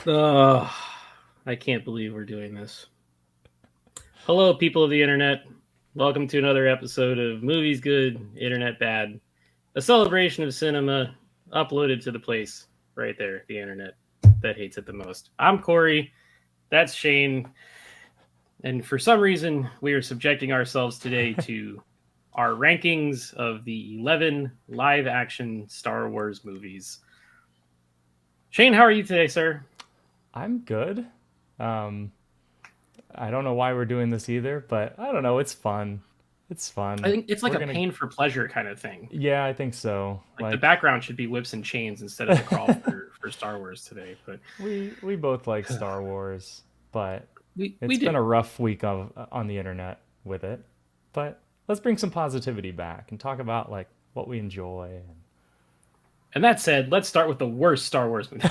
Oh, I can't believe we're doing this. Hello, people of the internet. Welcome to another episode of Movies Good, Internet Bad, a celebration of cinema uploaded to the place right there, the internet that hates it the most. I'm Corey. That's Shane. And for some reason, we are subjecting ourselves today to our rankings of the 11 live action Star Wars movies. Shane, how are you today, sir? I'm good. Um, I don't know why we're doing this either, but I don't know. It's fun. It's I fun. think it's like We're a gonna. pain for pleasure kind of thing. Yeah, I think so. Like the Like background should be whips and chains instead of the crawl for Star Wars today. But we both like Star Wars, but we it's been do, a rough week of on the internet with it. But let's bring some positivity back and talk about like what we enjoy. and that said, let's start with the worst Star Wars movie.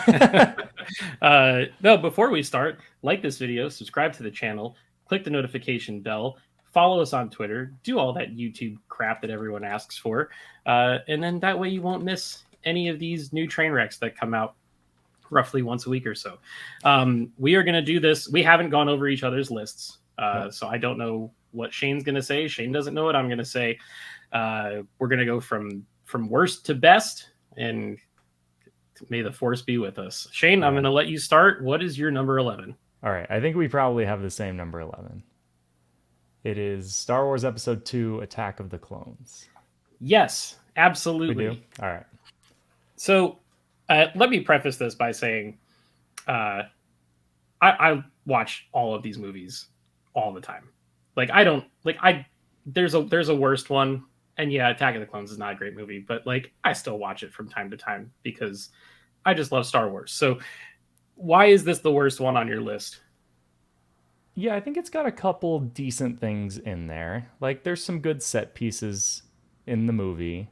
No, before we start, like this video, subscribe to the channel, click the notification bell, follow us on Twitter, do all that YouTube crap that everyone asks for, and then that way you won't miss any of these new train wrecks that come out roughly once a week or so. We are going to do this. We haven't gone over each other's lists, Nope. so I don't know what Shane's going to say. Shane doesn't know what I'm going to say. We're going to go from worst to best, and may the force be with us. Shane, I'm going Yeah. to let you start. What is your number 11? All right. I think we probably have the same number 11. It is Star Wars Episode 2: Attack of the Clones. Yes, We do. absolutely. All right. So let me preface this by saying uh, I watch all of these movies all the time. Like I don't like I there's a worst one, and yeah, Attack of the Clones is not a great movie, but like I still watch it from time to time because I just love Star Wars. So why is this the worst one on your list? Yeah, I think it's got a couple decent things in there. Like there's some good set pieces in the movie.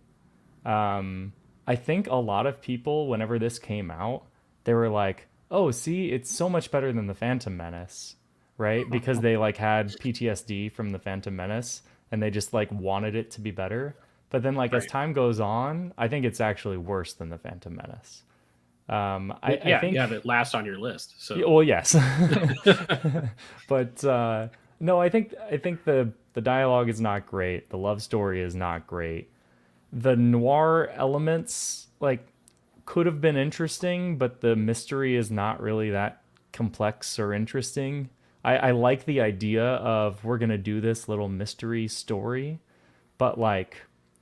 I think a lot of people whenever this came out, they were like, "Oh, see, it's so much better than the Phantom Menace." Right? Because they like had PTSD from the Phantom Menace and they just like wanted it to be better. But then like as Right. time goes on, I think it's actually worse than the Phantom Menace. Well, I yeah, you think have it last on your list. yeah, So well, yes, but no, I think the dialogue is not great. The love story is not great. The noir elements like could have been interesting, but the mystery is not really that complex or interesting. I like the idea of we're gonna do this little mystery story, but like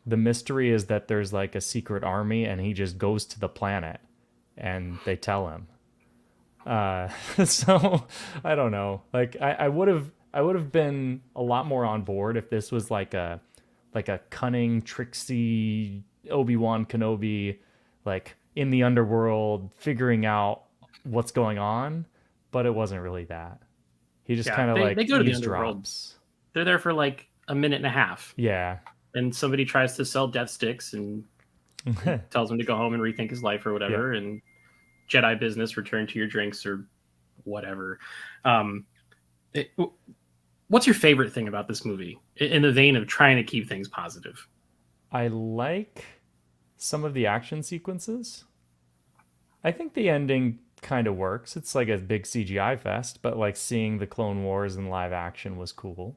the mystery is that there's like a secret army and he just goes to the planet and they tell him so I don't know. Like I would have been a lot more on board if this was like a cunning, tricksy Obi-Wan Kenobi, like in the underworld figuring out what's going on. But it wasn't really that. He just yeah, kind of they like go to the underworld. eavesdrops. They're there for like a minute and a half, Yeah. and somebody tries to sell death sticks, and he tells him to go home and rethink his life or Yep. whatever. And Jedi business, return to your drinks or whatever. Um, it, what's your favorite thing about this movie? In the vein of trying to keep things positive. I like some of the action sequences. I think the ending kind of works. It's like a big CGI fest, but like seeing the Clone Wars in live action was cool.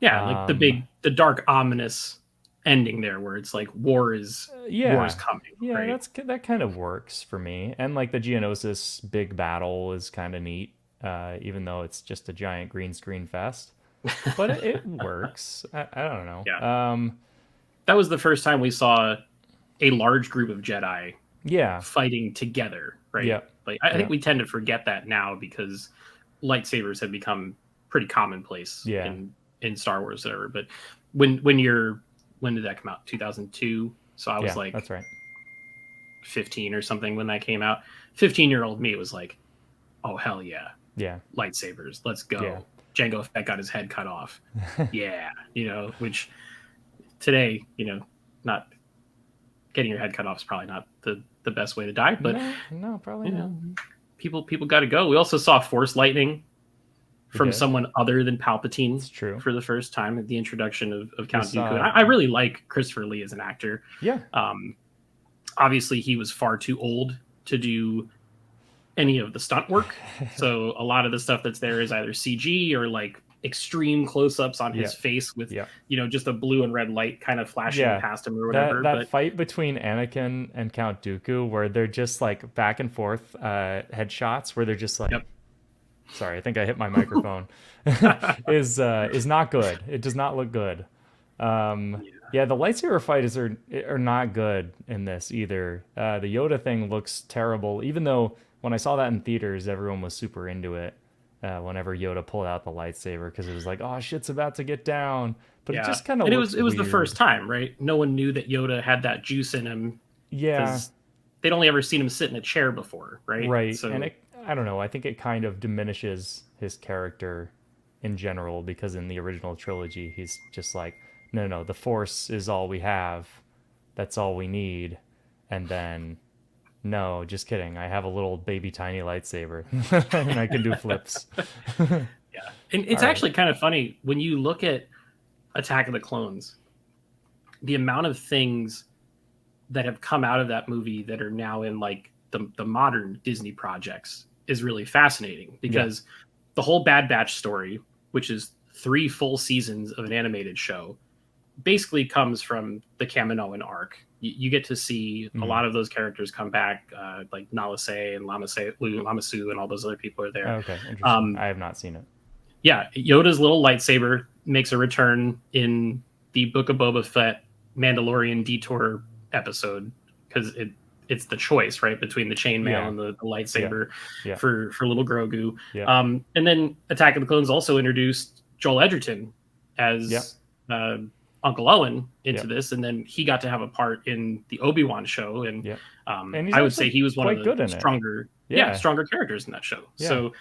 Yeah, like Um, the dark, ominous ending there, where it's like war is yeah, coming, yeah, right? that kind of works for me. And like the Geonosis big battle is kind of neat, even though it's just a giant green screen fest. But it works. I don't Yeah, know. that was the first time we saw a large group of Jedi Yeah, fighting together, right? yeah, Like I think yeah, we tend to forget that now because lightsabers have become pretty commonplace yeah. in Star Wars, whatever. But when did that come out? 2002. So I was Yeah, that's like right. 15 or something when that came out. 15-year-old me was like, oh hell yeah, Yeah, lightsabers, let's yeah. go. Jango Fett got his head cut off. Yeah, which today, not getting your head cut off is probably not the best way to die, but No, no, probably you not. know, people got to go. We also saw Force lightning We from did. someone other than Palpatine It's true. for the first time at the introduction of We Count Dooku. And saw. I really like Christopher Lee as an actor. Yeah, Um, Obviously, he was far too old to do any of the stunt work. So a lot of the stuff that's there is either CG or like extreme close-ups on Yeah, his face with, yeah, just a blue and red light kind of flashing yeah. past him or That whatever. that But fight between Anakin and Count Dooku, where they're just like back and forth headshots, where they're just like, yep. sorry, I think I hit my microphone, is not good. It does not look good. Yeah. Yeah, the lightsaber fighters are not good in this either. The Yoda thing looks terrible, even though when I saw that in theaters, everyone was super into it. Whenever Yoda pulled out the lightsaber, because it was like, oh shit's about to get down, but it Yeah. just kind of And it looked was the first weird. time, right? No one knew that Yoda had that juice in him Yeah, because they'd only ever seen him sit in a chair before, right? right. And So I don't know. I think it kind of diminishes his character in general because in the original trilogy, he's just like, no, no, the Force is all we have. That's all we need. And then, no, just kidding. I have a little baby tiny lightsaber and I can do flips. yeah. And All it's right. actually kind of funny when you look at Attack of the Clones, the amount of things that have come out of that movie that are now in like the modern Disney projects is really fascinating Yeah. because the whole Bad Batch story, which is 3 full seasons of an animated show, basically comes from the Kaminoan arc. You get to see a Mm. lot of those characters come back, like Nala Se and Lamasu, and all those other people are there. Okay. Interesting. Um, I have not seen it. yeah, Yoda's little lightsaber makes a return in the Book of Boba Fett Mandalorian detour episode because it's the choice right between the chainmail Yeah. and the Yeah. lightsaber Yeah. for little Grogu. Yeah. And then Attack of the Clones also introduced Joel Edgerton Yeah. as uh, Uncle Owen Yeah. into this, and then he got to have a part in the Obi-Wan show, and Yeah. And he's I would say actually he was one of quite the good in it. stronger, Yeah. stronger characters in that show. Yeah. So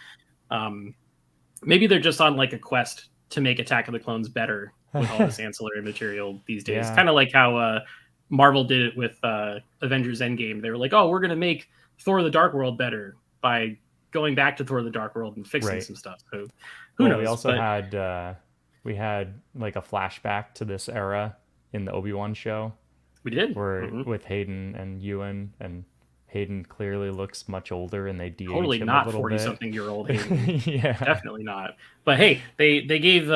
um, maybe they're just on like a quest to make Attack of the Clones better with all this ancillary material these days. Yeah. Kind of like how Marvel did it with Avengers Endgame. They were like, oh, we're going to make Thor the Dark World better by going back to Thor the Dark World and fixing Right. some stuff. So who Well, we knows? also But had we had like a flashback to this era in the Obi-Wan show we did. where Mm-hmm. with Hayden and Ewan, and Hayden clearly looks much older and they de-age Totally him a not little 40 bit. something year old Hayden. Yeah, Definitely not. But hey, they gave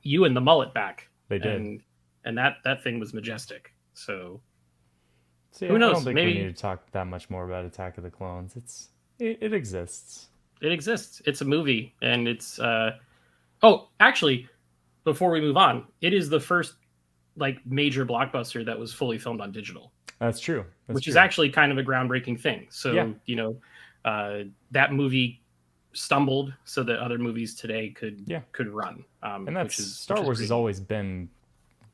Ewan the mullet back. they did. And that thing was majestic. So So who yeah, I don't knows? think we need Maybe to talk that much more about Attack of the Clones. It exists. it exists. It's a movie, and it's oh, actually, before we move on, it is the first like major blockbuster that was fully filmed on digital, That's true. That's which is true. actually kind of a groundbreaking thing. Yeah, So, that movie stumbled so that other movies today yeah. could run, And that's which is Star Wars has pretty neat. always been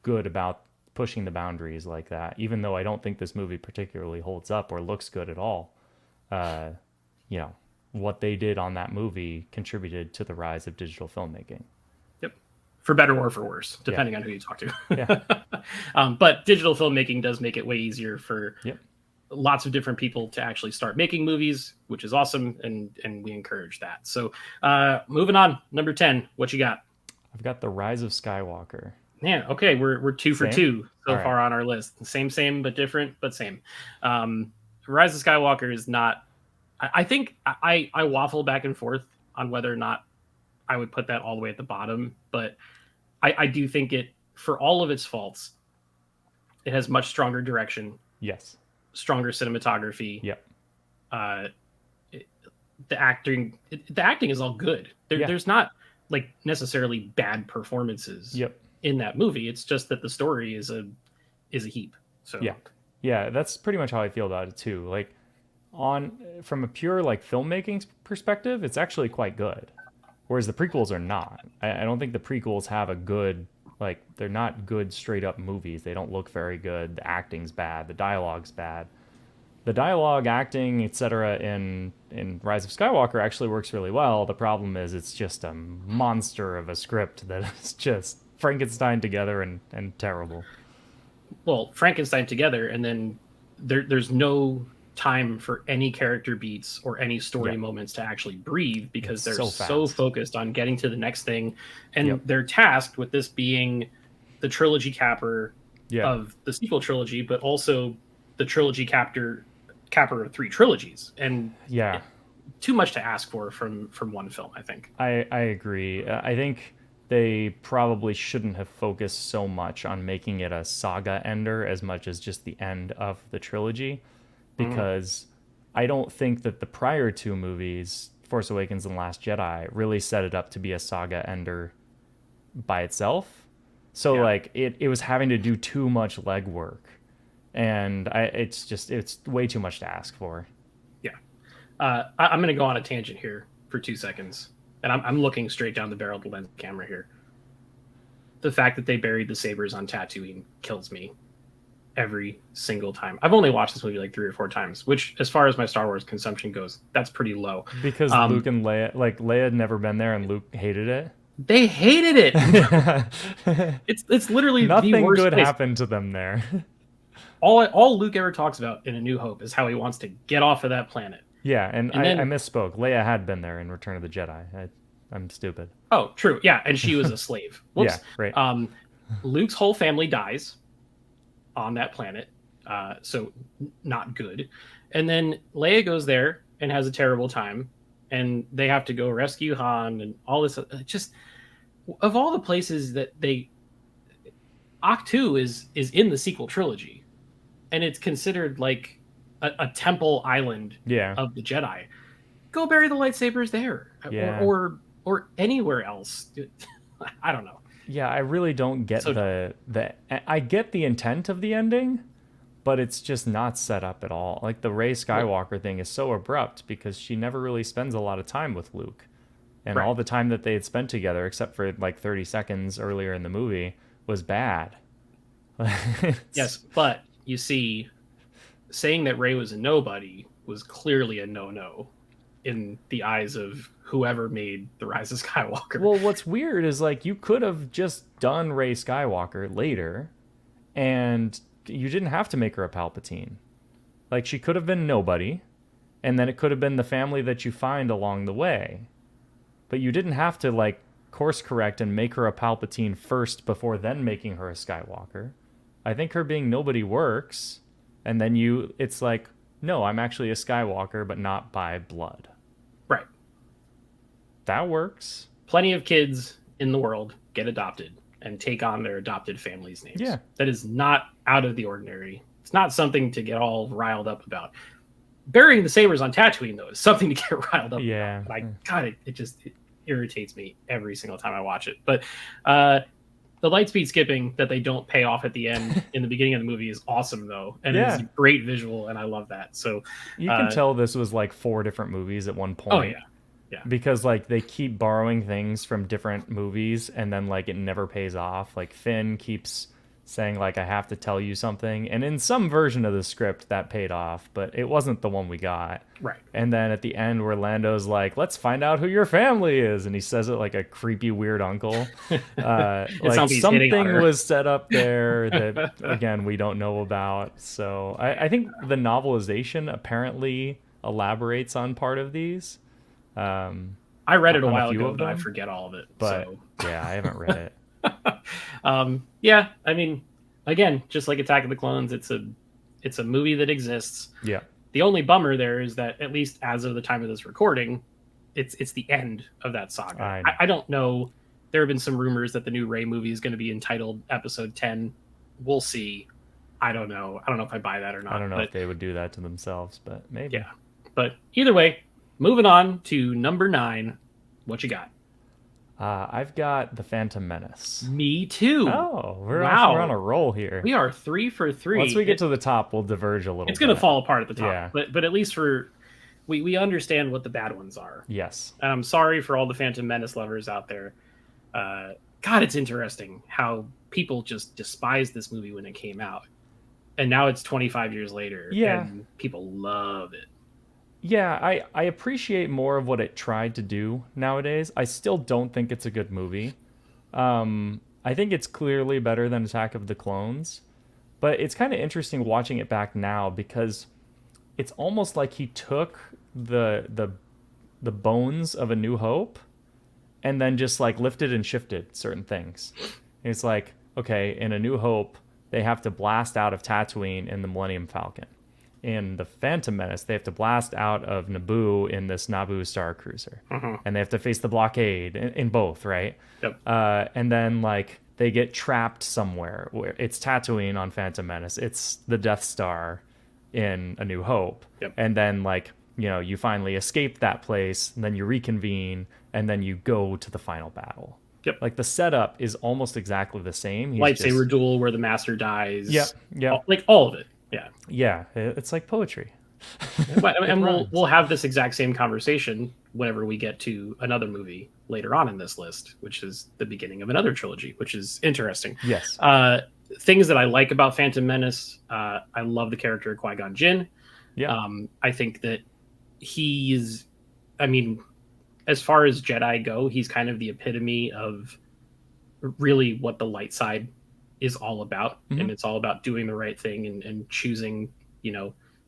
good about pushing the boundaries like that. Even though I don't think this movie particularly holds up or looks good at all, uh, you know, what they did on that movie contributed to the rise of digital filmmaking. Yep. For better or for worse, Yeah, depending on who you talk yeah, to. But digital filmmaking does make it way easier for yep. lots of different people to actually start making movies, which is awesome, and we encourage that. So, moving on, number 10, what you got? I've got The Rise of Skywalker. Man, okay, we're two for Same. two All so right. far on our list. Same, but different, but same. Rise of Skywalker is not. I think I waffle back and forth on whether or not I would put that all the way at the bottom, but I do think it, for all of its faults, it has much stronger direction, Yes. stronger cinematography. Yep. Uh, the acting is all good. Yeah. There's not like necessarily bad performances Yep. in that movie. It's just that the story is a heap. So Yeah. Yeah, that's pretty much how I feel about it too. Like on from a pure like filmmaking perspective, it's actually quite good. Whereas the prequels are not. I don't think the prequels have a good like they're not good straight up movies. They don't look very good. The acting's bad. The dialogue's bad. The dialogue, acting, etc. in Rise of Skywalker actually works really well. The problem is it's just a monster of a script that is just Frankenstein together and terrible. well, Frankenstein together, and then there's no time for any character beats or any story Yep. moments to actually breathe because It's they're so so fast. focused on getting to the next thing, and Yep. they're tasked with this being the trilogy capper Yeah. of the sequel trilogy, but also the trilogy capper of 3 trilogies, and Yeah. too much to ask for from one film, I think. I agree. I think they probably shouldn't have focused so much on making it a saga ender as much as just the end of the trilogy, Mhm. because I don't think that the prior two movies, Force Awakens and Last Jedi, really set it up to be a saga ender by itself. So Yeah. like it was having to do too much legwork, and it's way too much to ask for. Yeah. I'm going to go on a tangent here for 2 seconds, and I'm looking straight down the barrel of the lens camera here. The fact that they buried the sabers on Tatooine kills me every single time. I've only watched this movie like 3 or 4 times, which, as far as my Star Wars consumption goes, that's pretty low. Because Luke Um, and Leia, like Leia had never been there, and Luke hated it. they hated it. It's literally the Nothing worst good place. happened to them there. All Luke ever talks about in A New Hope is how he wants to get off of that planet. Yeah, and And I then, misspoke. Leia had been there in Return of the Jedi. I'm stupid. oh, true, yeah, and she was a slave. Yeah, Whoops. right. Luke's whole family dies on that planet, so not good. And then Leia goes there and has a terrible time, and they have to go rescue Han and all this. Just of all the places that they, Octu is in the sequel trilogy, and it's considered like a temple island Yeah, of the Jedi. Go bury the lightsabers there, yeah, or anywhere else. I don't know. yeah. I really don't get So the. I get the intent of the ending, but it's just not set up at all. Like the Rey Skywalker thing is so abrupt because she never really spends a lot of time with Luke, and right. all the time that they had spent together, except for like 30 seconds earlier in the movie, was bad. Yes, but you see, saying that Rey was a nobody was clearly a no-no in the eyes of whoever made The Rise of Skywalker. Well, what's weird is like you could have just done Rey Skywalker later, and you didn't have to make her a Palpatine. Like she could have been nobody, and then it could have been the family that you find along the way. But you didn't have to like course correct and make her a Palpatine first before then making her a Skywalker. I think her being nobody works, and then it's like, no, I'm actually a Skywalker, but not by blood. Right. That works. Plenty of kids in the world get adopted and take on their adopted family's names. Yeah. That is not out of the ordinary. It's not something to get all riled up about. Burying the sabers on Tatooine, though, is something to get riled up Yeah. about. God, it irritates me every single time I watch it. But the lightspeed skipping that they don't pay off at the end in the beginning of the movie is awesome, though, and Yeah. it's a great visual, and I love that. So You can tell this was like 4 different movies at one point. oh yeah, yeah, Because like they keep borrowing things from different movies, and then like it never pays off. Like Finn keeps saying like I have to tell you something, and in some version of the script that paid off, but it wasn't the one we got. right. And then at the end where Lando's like, let's find out who your family is, and he says it like a creepy weird uncle. Like sounds like he's hitting on something her. was set up there that again we don't know about. So I think the novelization apparently elaborates on part of these. I read it a on a while few ago, of but I them, forget all of it. but So yeah, I haven't read it. yeah, I mean, again, just like Attack of the Clones, it's a movie that exists. Yeah. The only bummer there is that, at least as of the time of this recording, it's the end of that saga. I know. I don't know. There have been some rumors that the new Rey movie is going to be entitled Episode 10. We'll see. I don't know. I don't know if I buy that or not. I don't know but if they would do that to themselves, but maybe. yeah. But either way, moving on to number 9. What you got? I've got The Phantom Menace. Me too. Oh, we're Wow. on a roll here. We are 3 for 3. Once we get to the top, we'll diverge a little It's going to bit. fall apart at the top. Yeah. But at least we understand what the bad ones are. Yes. And I'm sorry for all the Phantom Menace lovers out there. God, it's interesting how people just despised this movie when it came out. And now it's 25 years later. Yeah. And people love it. Yeah, I appreciate more of what it tried to do nowadays. I still don't think it's a good movie. I think it's clearly better than Attack of the Clones. But it's kind of interesting watching it back now because it's almost like he took the bones of A New Hope and then just like lifted and shifted certain things. And it's like, okay, in A New Hope, they have to blast out of Tatooine in the Millennium Falcon. in the Phantom Menace, they have to blast out of Naboo in this Naboo Star Cruiser, and they have to face the blockade in both, right? Yep. And then like they get trapped somewhere where it's Tatooine on Phantom Menace, it's the Death Star in A New Hope, Yep. and then like you finally escape that place, and then you reconvene, and then you go to the final battle. Yep. Like the setup is almost exactly the same. He's Lightsaber just duel where the master yep, dies. yep, Like all of it. Yeah. yeah. It's like poetry. It And we'll rhymes. have this exact same conversation whenever we get to another movie later on in this list, which is the beginning of another trilogy, which is interesting. Yes. Things that I like about Phantom Menace, I love the character of Qui-Gon Jinn. Yeah. I think that he's, I mean, as far as Jedi go, he's kind of the epitome of really what the light side is all about. And it's all about doing the right thing and choosing,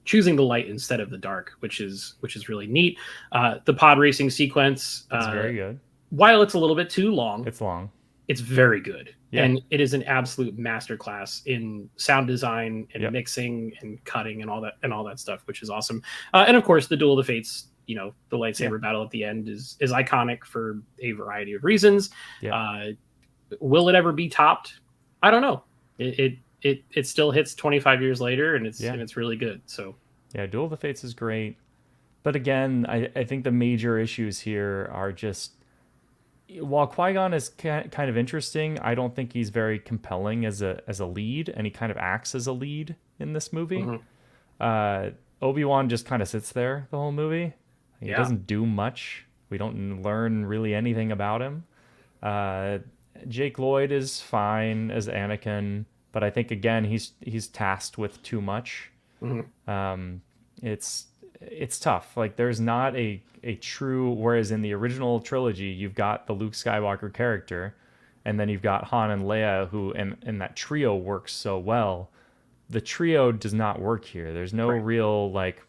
choosing the light instead of the dark, which is really neat. The pod racing sequence, It's very good. while it's a little bit too long, It's long. it's very good. Yeah. And it is an absolute masterclass in sound design and Yep. mixing and cutting and all that stuff, which is awesome. And of course, the Duel of the Fates, the lightsaber battle at the end is iconic for a variety of reasons. Yeah. Will it ever be topped? I don't know. It still hits 25 years later, and it's really good. So Yeah, Duel of the Fates is great. But again, I think the major issues here are just while Qui-Gon is kind of interesting, I don't think he's very compelling as a lead, and he kind of acts as a lead in this movie. Obi-Wan just kind of sits there the whole movie. He doesn't do much. We don't learn really anything about him. Jake Lloyd is fine as Anakin, but I think again he's tasked with too much. It's tough. Like there's not a true, whereas in the original trilogy you've got the Luke Skywalker character, and then you've got Han and Leia, who and that trio works so well. The trio does not work here. There's no real like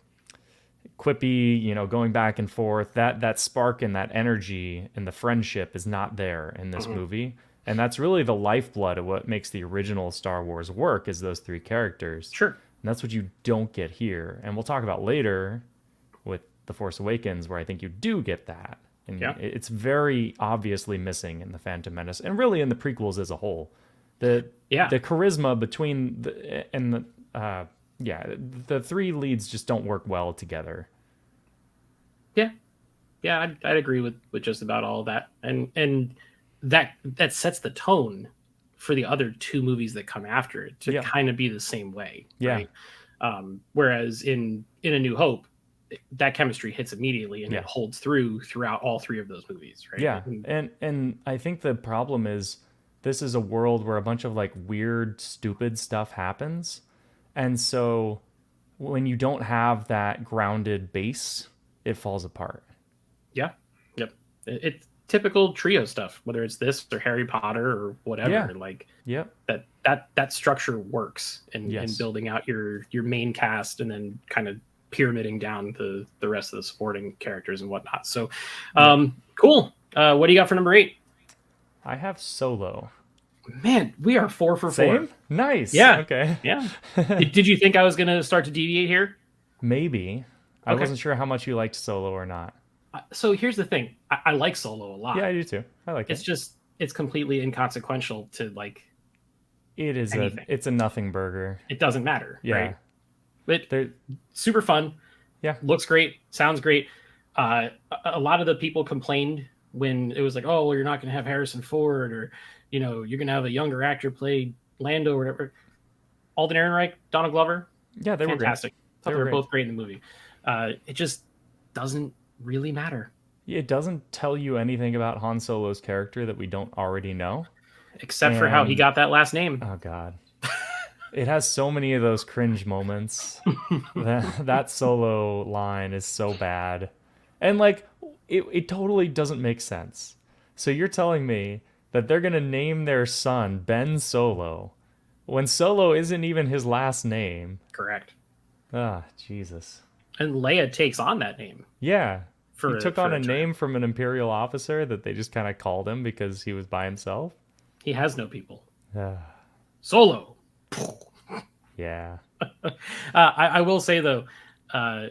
quippy, going back and forth. That spark and that energy and the friendship is not there in this movie. And that's really the lifeblood of what makes the original Star Wars work, is those three characters. sure. And that's what you don't get here. And we'll talk about later with The Force Awakens, where I think you do get that. And it's very obviously missing in The Phantom Menace, and really in the prequels as a whole. The charisma between the three leads just don't work well together. Yeah, I'd agree with just about all of that, and that sets the tone for the other two movies that come after it to kind of be the same way. Right? Whereas in A New Hope, that chemistry hits immediately and it holds throughout all three of those movies. Right? Yeah, and I think the problem is this is a world where a bunch of like weird, stupid stuff happens, and so when you don't have that grounded base, it falls apart. Yeah. Yep. It's typical trio stuff, whether it's this or Harry Potter or whatever. Like that structure works in building out your main cast and then kind of pyramiding down the rest of the supporting characters and whatnot. So cool. What do you got for number 8? I have Solo. Man, we are 4 for 4. Same? Nice. Yeah. Okay. Yeah. Did you think I was going to start to deviate here? Maybe. I wasn't sure how much you liked Solo or not. So here's the thing. I like Solo a lot. Yeah, I do too. I like it. It's completely inconsequential to like it is anything. It's a nothing burger. It doesn't matter. Yeah. Right? But super fun. Yeah. Looks great. Sounds great. A lot of the people complained when it was like, oh, well, you're not going to have Harrison Ford, or, you're going to have a younger actor play Lando or whatever. Alden Ehrenreich, Donald Glover. Yeah, they fantastic. were great. They were both great in the movie. It just doesn't really matter. It doesn't tell you anything about Han Solo's character that we don't already know. Except for how he got that last name. Oh, God. It has so many of those cringe moments. that Solo line is so bad. And, like, it totally doesn't make sense. So you're telling me that they're going to name their son Ben Solo when Solo isn't even his last name. Correct. Ah, Jesus. And Leia takes on that name. Yeah. He took on a name from an Imperial officer that they just kind of called him because he was by himself. He has no people. Solo. Yeah. I will say though, uh,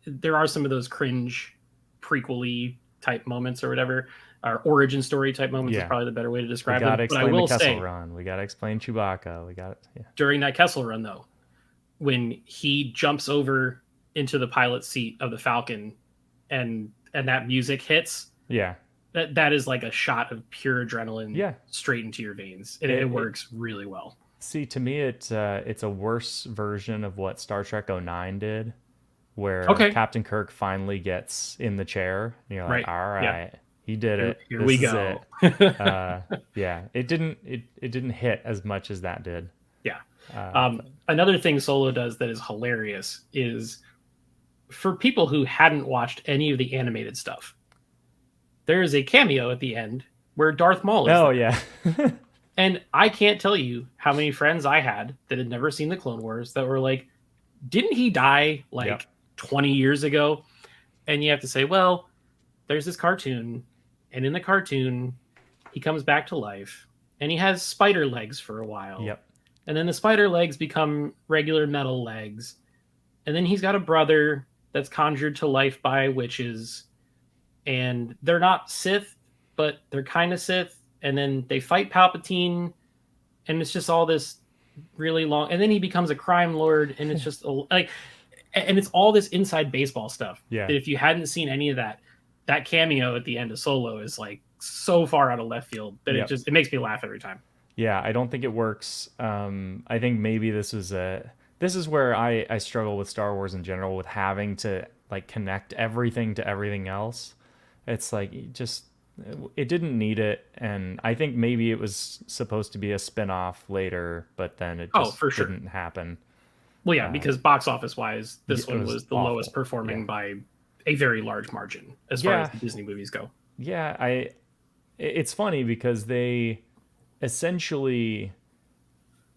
there are some of those cringe prequel-y type moments or whatever, or origin story type moments is Yeah, probably the better way to we describe gotta them. But I explain the will Kessel say, Run. We gotta explain Chewbacca. We got yeah, during that Kessel Run though, when he jumps over into the pilot's seat of the Falcon, and that music hits, yeah, that is like a shot of pure adrenaline yeah. straight into your veins, and it It works really well. See, to me, it's a worse version of what Star Trek '09 did, where Okay, Captain Kirk finally gets in the chair, and you're like, right, all yeah. right, he did Here, it. here we This is go. it. Yeah, it didn't hit as much as that did. Yeah. But Another thing Solo does that is hilarious is for people who hadn't watched any of the animated stuff, there is a cameo at the end where Darth Maul is oh there. yeah, And I can't tell you how many friends I had that had never seen the Clone Wars that were like, didn't he die yep, like 20 years ago? And you have to say, well, there's this cartoon, and in the cartoon, he comes back to life, and he has spider legs for a while. yep, And then the spider legs become regular metal legs. And then he's got a brother that's conjured to life by witches, and they're not Sith, but they're kind of Sith. And then they fight Palpatine, and it's just all this really long. And then he becomes a crime lord, and it's just like, and it's all this inside baseball stuff yeah, that if you hadn't seen any of that, that cameo at the end of Solo is like so far out of left field that yep. it makes me laugh every time. Yeah, I don't think it works. I think maybe this is where I struggle with Star Wars in general, with having to like connect everything to everything else. It's like it didn't need it, and I think maybe it was supposed to be a spin-off later, but then it Oh, just for sure. didn't happen. Well, yeah, because box office wise, this It one was was the lowest awful. Yeah. performing by a very large margin as far as Yeah. the Disney movies go. Yeah, it's funny because they essentially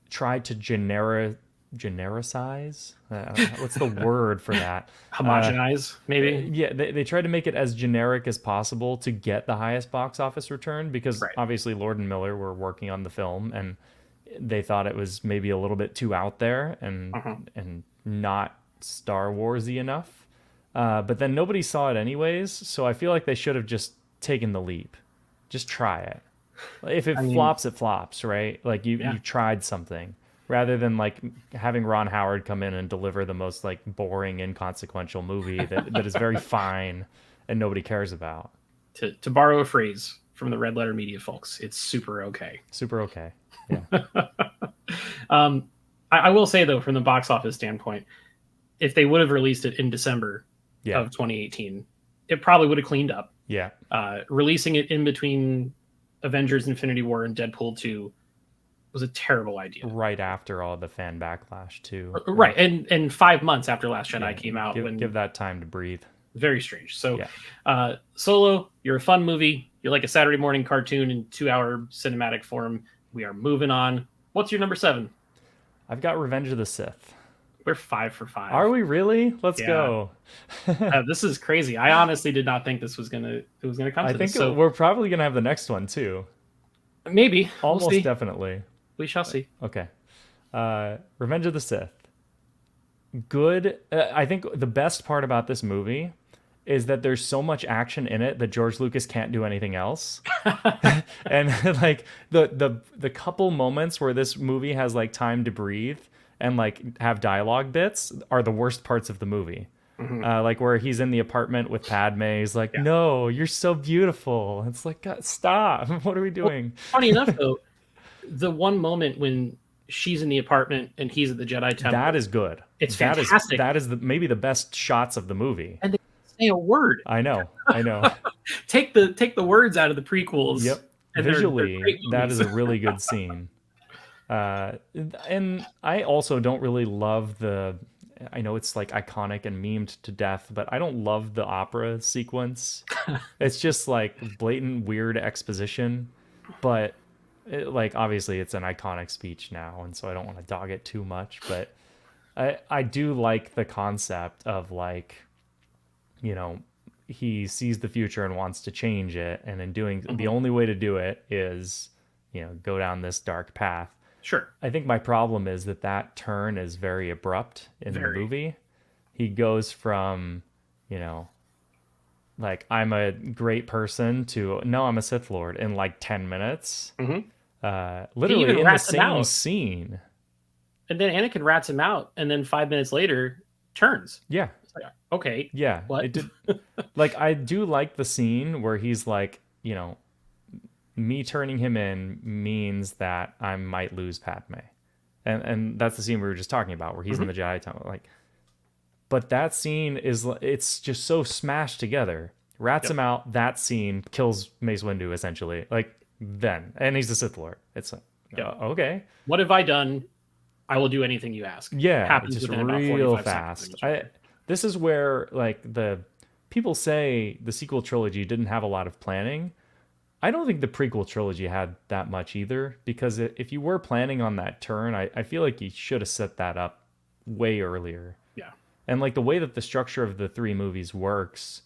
tried to genericize. What's the word for that? Uh, Homogenize, maybe. yeah, they tried to make it as generic as possible to get the highest box office return, because Right. obviously Lord and Miller were working on the film, and they thought it was maybe a little bit too out there Uh-huh. and not Star Warsy enough. But then nobody saw it anyways, so I feel like they should have just taken the leap. Just try it. If it I mean, flops, it flops, right? Like yeah. you tried something, rather than like having Ron Howard come in and deliver the most like boring, inconsequential movie that is very fine and nobody cares about. To borrow a phrase from the Red Letter Media folks, it's super okay. Super okay. Yeah. I will say though, from the box office standpoint, if they would have released it in December Yeah. of 2018, it probably would have cleaned up. Yeah. Releasing it in between Avengers: Infinity War and Deadpool 2 was a terrible idea. Right after all the fan backlash too. Right, and 5 months after Last Jedi Yeah. came out, Give that time to breathe. very strange. So, Yeah. Solo, you're a fun movie. You're like a Saturday morning cartoon in 2 hour cinematic form. We are moving on. What's your number 7? I've got Revenge of the Sith. We're 5 for 5. Are we really? Let's Yeah. go. This is crazy. I honestly did not think this was gonna come I to think this. So we're probably gonna have the next one too. maybe Almost we'll see. definitely. We shall see. Okay. Revenge of the Sith. Good. I think the best part about this movie is that there's so much action in it that George Lucas can't do anything else. And like the couple moments where this movie has like time to breathe and like have dialogue bits are the worst parts of the movie. Like where he's in the apartment with Padme, he's like, Yeah. "No, you're so beautiful." It's like, God, stop! What are we doing? Funny enough, though, the one moment when she's in the apartment and he's at the Jedi Temple, That is good. it's That is fantastic. maybe the best shots of the movie. And they don't say a word. I know. I know. Take the words out of the prequels. Yep. And they're Visually, great that is movies. a really good scene. And I also don't really love I know it's like iconic and memed to death, but I don't love the opera sequence. It's just like blatant weird exposition, but like obviously it's an iconic speech now, and so I don't want to dog it too much, but I do like the concept of like, you know, he sees the future and wants to change it, and in doing the only way to do it is, you know, go down this dark path. Sure. I think my problem is that that turn is very abrupt in the Very. movie. He goes from, you know, like I'm a great person to no, I'm a Sith Lord in like 10 minutes. Hmm. He even Literally in the rats him same out, scene. and then Anakin rats him out, and then 5 minutes later turns. Yeah. It's like, okay, Yeah. what? It did. Like, I do like the scene where he's like, me turning him in means that I might lose Padme. And that's the scene we were just talking about where he's in Hmm. the Jedi Temple. Like, but that scene it's just so smashed together. Rats Yep. him out. That scene kills Mace Windu essentially. Like then, and he's the Sith Lord. It's like, Yep. okay, What have I done? I will do anything you ask. yeah, it's Happens just within about real 45 seconds of fast. each I other. This is where like the people say the sequel trilogy didn't have a lot of planning. I don't think the prequel trilogy had that much either because if you were planning on that turn, I feel like you should have set that up way earlier. Yeah. And like the way that the structure of the three movies works,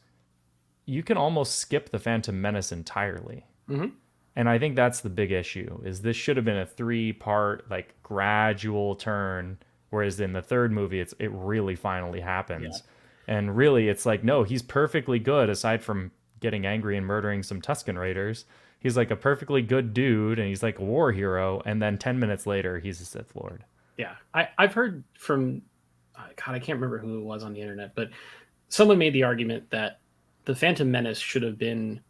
you can almost skip the Phantom Menace entirely. Hmm. And I think that's the big issue is this should have been a three-part like gradual turn, whereas in the third movie it really finally Yeah. happens. And really it's like no, he's perfectly good aside from getting angry and murdering some Tusken Raiders. He's like a perfectly good dude and he's like a war hero and then 10 minutes later he's a Sith Lord. Yeah. I've heard from, God, I can't remember who it was on the internet, but someone made the argument that the Phantom Menace should have been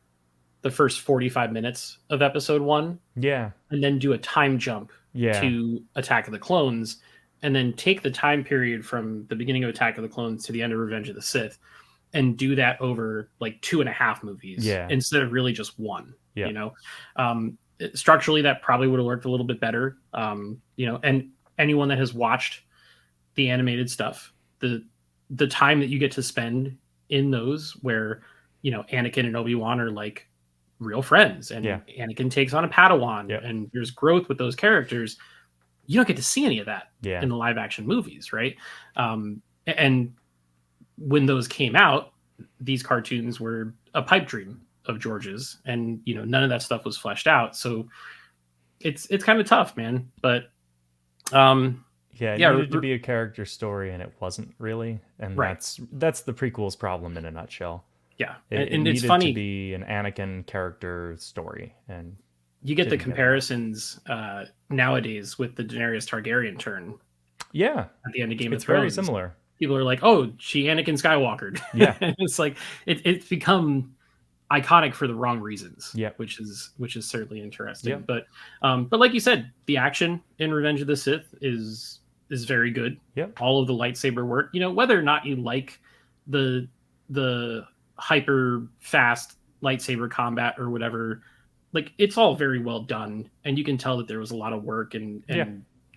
the first 45 minutes of episode one, Yeah. and then do a time jump Yeah. to Attack of the Clones, and then take the time period from the beginning of Attack of the Clones to the end of Revenge of the Sith, and do that over like two and a half movies Yeah. instead of really just one. Yeah. Structurally, that probably would have worked a little bit better. And anyone that has watched the animated stuff, the time that you get to spend in those, where Anakin and Obi-Wan are like real friends, Yeah. and Anakin takes on a Padawan, Yeah. and there's growth with those characters. You don't get to see any of that Yeah. in the live action movies, right? And when those came out, these cartoons were a pipe dream of George's, and none of that stuff was fleshed out. So it's kind of tough, man. But Yeah, it yeah, needed to be a character story, and it wasn't really, and right, that's the prequel's problem in a nutshell. yeah, It and it's needed to funny. be an Anakin character story, and You get the didn't get that. comparisons nowadays with the Daenerys Targaryen turn Yeah, at the end of Game of it's very Thrones. similar. People are like, "Oh, she Anakin Skywalkered." Yeah, It's like it's become iconic for the wrong reasons, yeah, which is certainly yeah, interesting. But like you said, the action in Revenge of the Sith is very good. yeah, All of the lightsaber work, whether or not you like the the hyper fast lightsaber combat or whatever, like it's all very well done, and you can tell that there was a lot of work and yeah.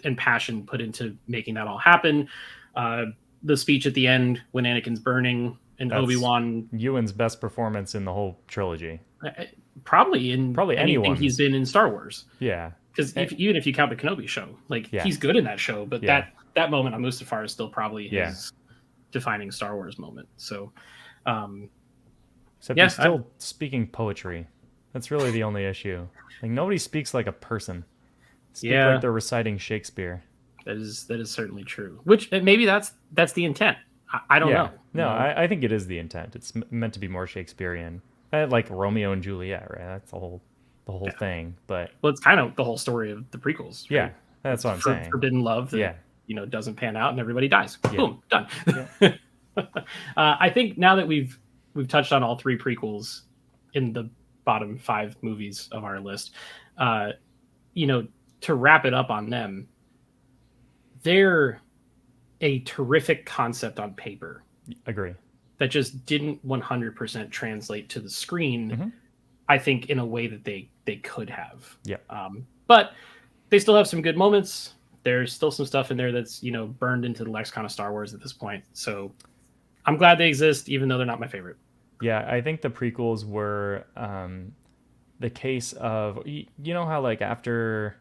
and passion put into making that all happen. Uh, the speech at the end when Anakin's burning and That's Obi-Wan, Ewan's best performance in the whole trilogy. probably in Probably anything he's anyone's. been in Star Wars. Yeah, Because Eh, even if you count the Kenobi show, like yeah, he's good in that show, but yeah, that moment on Mustafar is still probably yeah. his defining Star Wars moment. So, um, Except yeah, he's still speaking poetry. That's really the only issue. Like nobody speaks like a person. Speak like yeah, they're reciting Shakespeare. that is certainly true. Which maybe that's the intent. I don't Yeah. know. No, I think it is the intent. It's meant to be more Shakespearean. Like Romeo and Juliet, right? That's the whole Yeah. thing. But Well, it's kind of the whole story of the prequels, yeah, right? that's what I'm saying. Forbidden love that Yeah. doesn't pan out and everybody dies. Yeah. Boom, done. Yeah. I think now that we've touched on all three prequels in the bottom five movies of our list, uh, to wrap it up on them, they're a terrific concept on paper Agree. that just didn't 100% translate to the screen. Hmm. I think in a way that they could have. Yeah. But they still have some good moments. There's still some stuff in there that's burned into the lexicon of Star Wars at this point. So I'm glad they exist, even though they're not my favorite. Yeah, I think the prequels were the case of you know how like after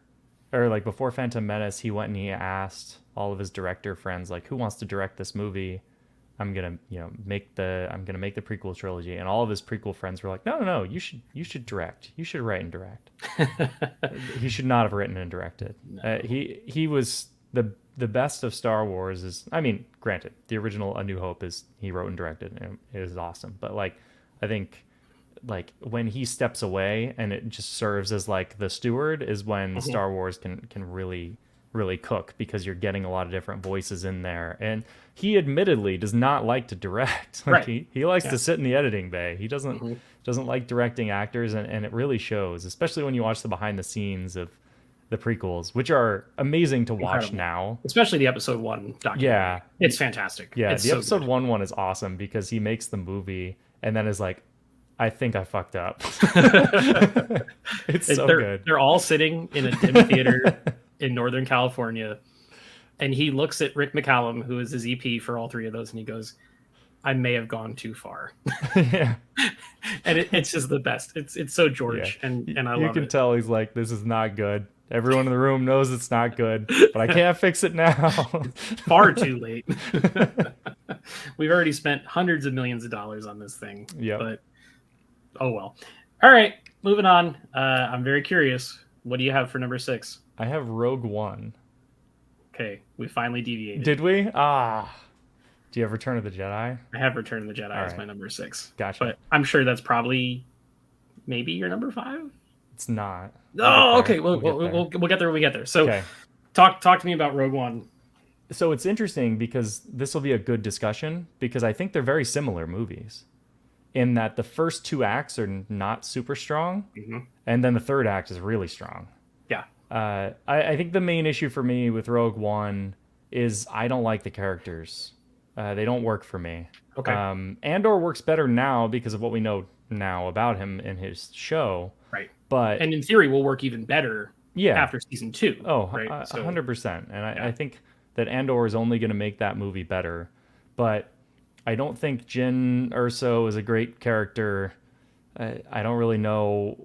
or like before Phantom Menace, he went and he asked all of his director friends like who wants to direct this movie, I'm gonna make the prequel trilogy, and all of his prequel friends were like, no, no, no, you should direct, you should write and direct. He should not have written and directed. No. He was the best of Star Wars. Is I mean, granted, the original A New Hope is he wrote and directed, and it is awesome. But like, I think like when he steps away and it just serves as like the steward is when Mhm. Star Wars can really cook, because you're getting a lot of different voices in there. And he admittedly does not like to direct. Like Right. he likes Yeah. to sit in the editing bay. He Mhm. doesn't like directing actors, and it really shows, especially when you watch the behind the scenes of the prequels, which are amazing to watch Incredible. now. Especially the episode 1 documentary. Yeah. It's fantastic. Yeah, It's the so episode good. one is awesome because he makes the movie and then is like, I think I fucked up. It's so good. They're all sitting in a dim theater in Northern California, and he looks at Rick McCallum, who is his EP for all three of those, and he goes, "I may have gone too far," Yeah. and it's just the best. It's so Yeah. George, and I You love can it. tell he's like, this is not good. Everyone in the room knows it's not good, but I can't fix it now. Far too late. We've already spent hundreds of millions of dollars on this thing, Yep. but oh well. All right, moving on. I'm very curious. What do you have for number 6? I have Rogue One. Okay, we finally deviated. Did we? Ah. Do you have Return of the Jedi? I have Return of the Jedi All as right. my number 6, Gotcha. but I'm sure that's probably maybe your number 5. It's not. We'll get Oh, there. okay. We'll get there. We'll get there when we get there. So, Okay. talk to me about Rogue One. So it's interesting because this will be a good discussion, because I think they're very similar movies in that the first two acts are not super strong, Mm-hmm. and then the third act is really strong. Yeah. I think the main issue for me with Rogue One is I don't like the characters. They don't work for me. Okay. Andor works better now because of what we know now about him in his show. Right. But And in theory, will work even better yeah, after season 2. oh, Right. So 100%. And yeah. I think that Andor is only going to make that movie better. But I don't think Jyn Erso is a great character. I don't really know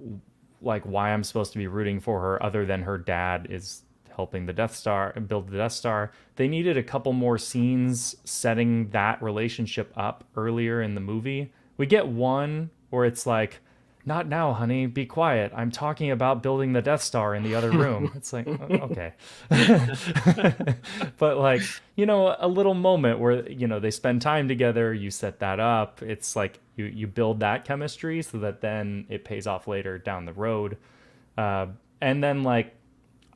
like why I'm supposed to be rooting for her other than her dad is helping the Death Star build the Death Star. They needed a couple more scenes setting that relationship up earlier in the movie. We get one where it's like, not now, honey, be quiet. I'm talking about building the Death Star in the other room. It's like, okay. But like, a little moment where, they spend time together, you set that up. It's like you build that chemistry so that then it pays off later down the road. And then like,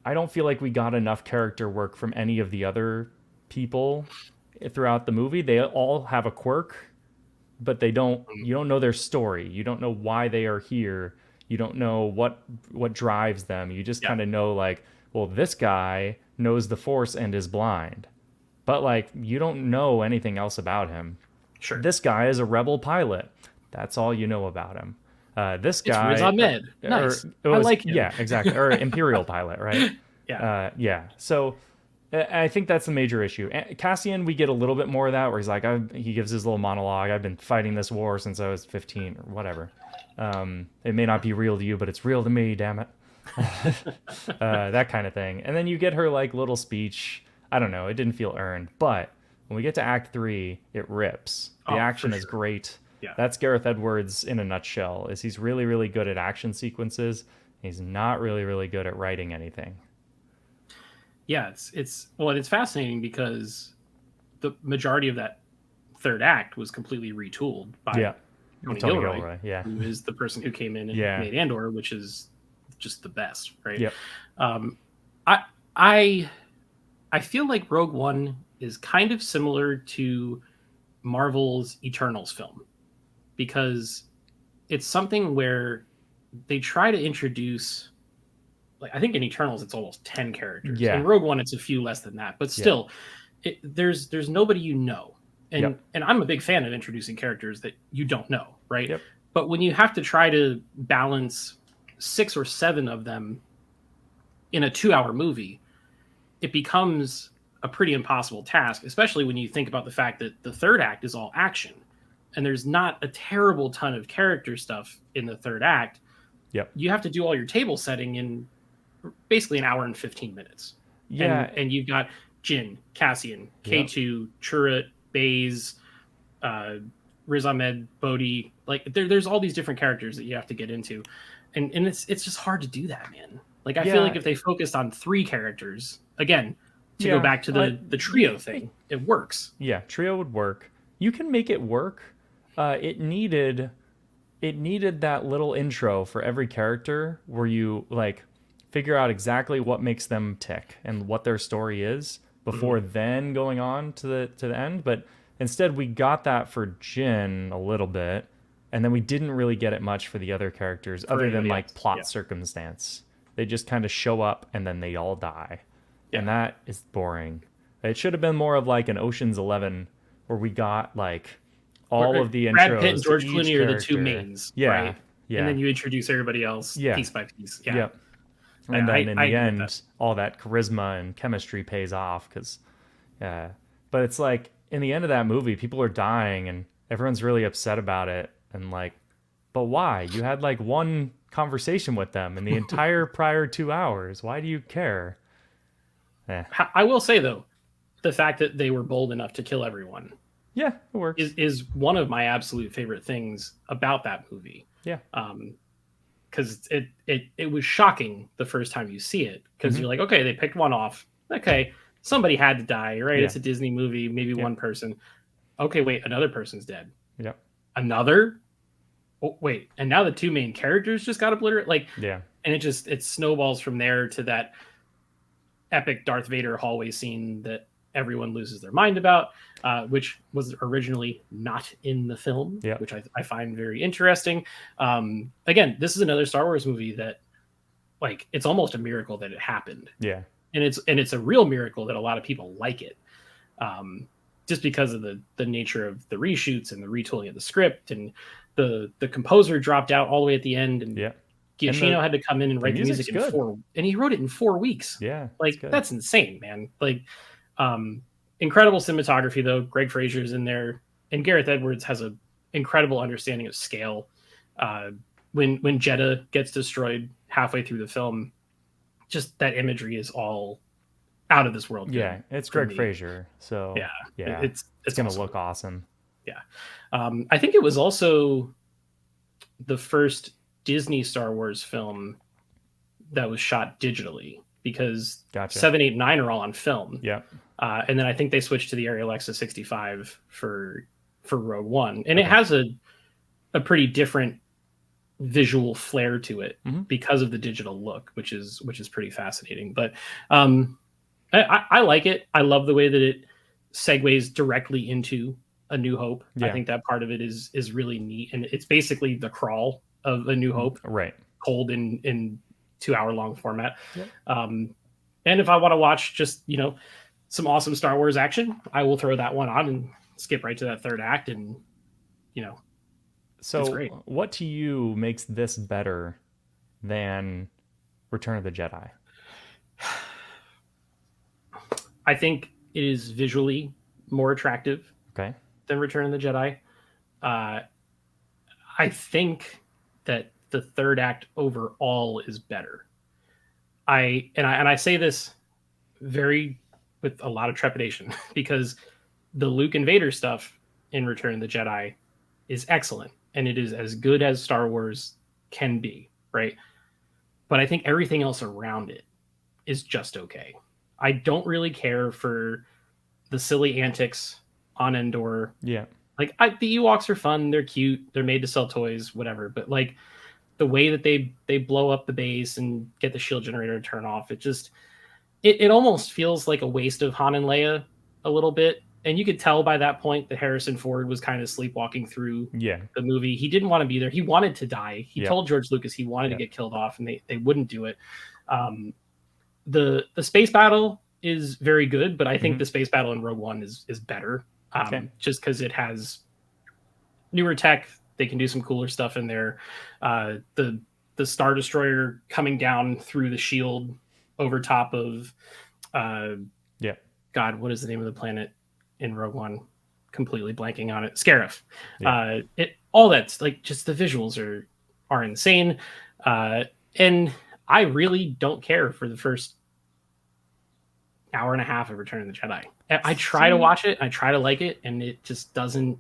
I don't feel like we got enough character work from any of the other people throughout the movie. They all have a quirk, but you don't know their story. You don't know why they are here. You don't know what drives them. You just Yeah. kind of know like, well, this guy knows the Force and is blind. But like, you don't know anything else about him. Sure. This guy is a rebel pilot. That's all you know about him. This It's guy, Riz Ahmed. Nice. I like him. Yeah, exactly. Or Imperial pilot, right? Yeah. Yeah. So I think that's the major issue. Cassian, we get a little bit more of that, where he's like, he gives his little monologue. I've been fighting this war since I was 15 or whatever. It may not be real to you, but it's real to me. Damn it. That kind of thing. And then you get her like little speech. I don't know. It didn't feel earned, but when we get to Act 3, it rips. The Oh, action for is sure. great. Yeah. That's Gareth Edwards in a nutshell. Is he's really, really good at action sequences. He's not really, really good at writing anything. Yeah. It's fascinating because the majority of that third act was completely retooled by Yeah. Tony Tony Gilroy, Gilroy, yeah. who is the person who came in and Yeah. made Andor, which is just the best, right? Yep. I I I feel like Rogue One is kind of similar to Marvel's Eternals film, because it's something where they try to introduce, like, I think in Eternals it's almost 10 characters. Yeah. In Rogue One it's a few less than that, but still, there's nobody and Yep. and I'm a big fan of introducing characters that you don't know, right? Yep. But when you have to try to balance 6 or 7 of them in a 2-hour movie, it becomes a pretty impossible task, especially when you think about the fact that the third act is all action and there's not a terrible ton of character stuff in the third act. Yep. You have to do all your table setting in basically an hour and 15 minutes. Yeah. And you've got Jyn, Cassian, K2, Chirrut, Baze, uh, Riz Ahmed, Bodhi. Like there's all these different characters that you have to get into, and it's just hard to do that, man. Like I feel like Yeah, if they focused on three characters again, to go yeah. back to the trio thing, it works. Yeah, trio would work. You can make it work. It needed that little intro for every character where you like figure out exactly what makes them tick and what their story is before Mm-hmm. then going on to the end. But instead, we got that for Jin a little bit, and then we didn't really get it much for the other characters For other than anybody like else, yeah, plot circumstance. They just kind of show up and then they all die, yeah. and that is boring. It should have been more of like an Ocean's 11 where we got like all of the Brad Pitt and intros to George each Clooney are the two character. mains, Yeah, right? And yeah, then you introduce everybody else yeah, piece by piece. Yeah, yep. And then in I the agree with that. end, all that charisma and chemistry pays off because, yeah. But it's like in the end of that movie, people are dying and everyone's really upset about it. And like, but why? You had like one conversation with them in the entire prior 2 hours. Why do you care? Eh. I will say though, the fact that they were bold enough to kill everyone Yeah, it works. is one of my absolute favorite things about that movie. Yeah. Because it was shocking the first time you see it because Mm-hmm. you're like, okay, they picked one off. Okay, somebody had to die, right? Yeah. It's a Disney movie, maybe Yep. one person. Okay, wait, another person's dead. Yep. Another. Oh, wait, and now the two main characters just got obliterated. Like, Yeah. and it snowballs from there to that epic Darth Vader hallway scene that everyone loses their mind about, which was originally not in the film, Yep. which I find very interesting. Again, this is another Star Wars movie that, like, it's almost a miracle that it happened, Yeah. and it's a real miracle that a lot of people like it, just because of the nature of the reshoots and the retooling of the script, and the composer dropped out all the way at the end, and Yeah. Giacchino had to come in and write the music music's good. and he wrote it in 4 weeks. Yeah. Like, It's good. that's insane, man. Like, incredible cinematography though. Greg Fraser's in there, and Gareth Edwards has a incredible understanding of scale. When Jeddah gets destroyed halfway through the film, just that imagery is all out of this world. Yeah. It's for Greg me. Fraser. So Yeah, yeah. it's Gonna awesome. look awesome. Yeah, I think it was also the first Disney Star Wars film that was shot digitally because Gotcha. 7, 8, 9 are all on film. Yep. And then I think they switched to the Arri Alexa 65 for Rogue One, and it Okay. has a pretty different visual flair to it Mhm. because of the digital look, which is pretty fascinating. But I like it. I love the way that it segues directly into A New Hope. I Yeah. think that part of it is really neat, and it's basically the crawl of A New Hope, Right. cold in 2 hour long format. Yep. And if I want to watch just some awesome Star Wars action, I will throw that one on and skip right to that third act, and it's So, great. what to you makes this better than Return of the Jedi? I think it is visually more attractive Okay. than Return of the Jedi. I think that the third act overall is better. I say this very with a lot of trepidation because the Luke and Vader stuff in Return of the Jedi is excellent, and it is as good as Star Wars can be, right? But I think everything else around it is just okay. I don't really care for the silly antics on Endor. Yeah. Like, the Ewoks are fun, they're cute, they're made to sell toys, whatever. But like the way that they blow up the base and get the shield generator to turn off, it almost feels like a waste of Han and Leia a little bit. And you could tell by that point that Harrison Ford was kind of sleepwalking through Yeah. the movie. He didn't want to be there. He wanted to die. He Yep. told George Lucas he wanted Yep. to get killed off, and they wouldn't do it. The space battle is very good, but I think Mhm. the space battle in Rogue One is better. Okay. Just because it has newer tech, they can do some cooler stuff in there. The Star Destroyer coming down through the shield over top of Yeah. God, what is the name of the planet in Rogue One? Completely blanking on it. Scarif. Yeah. All that's like, just the visuals are insane, and I really don't care for the first hour and a half of Return of the Jedi. I try to watch it, I try to like it, and it just doesn't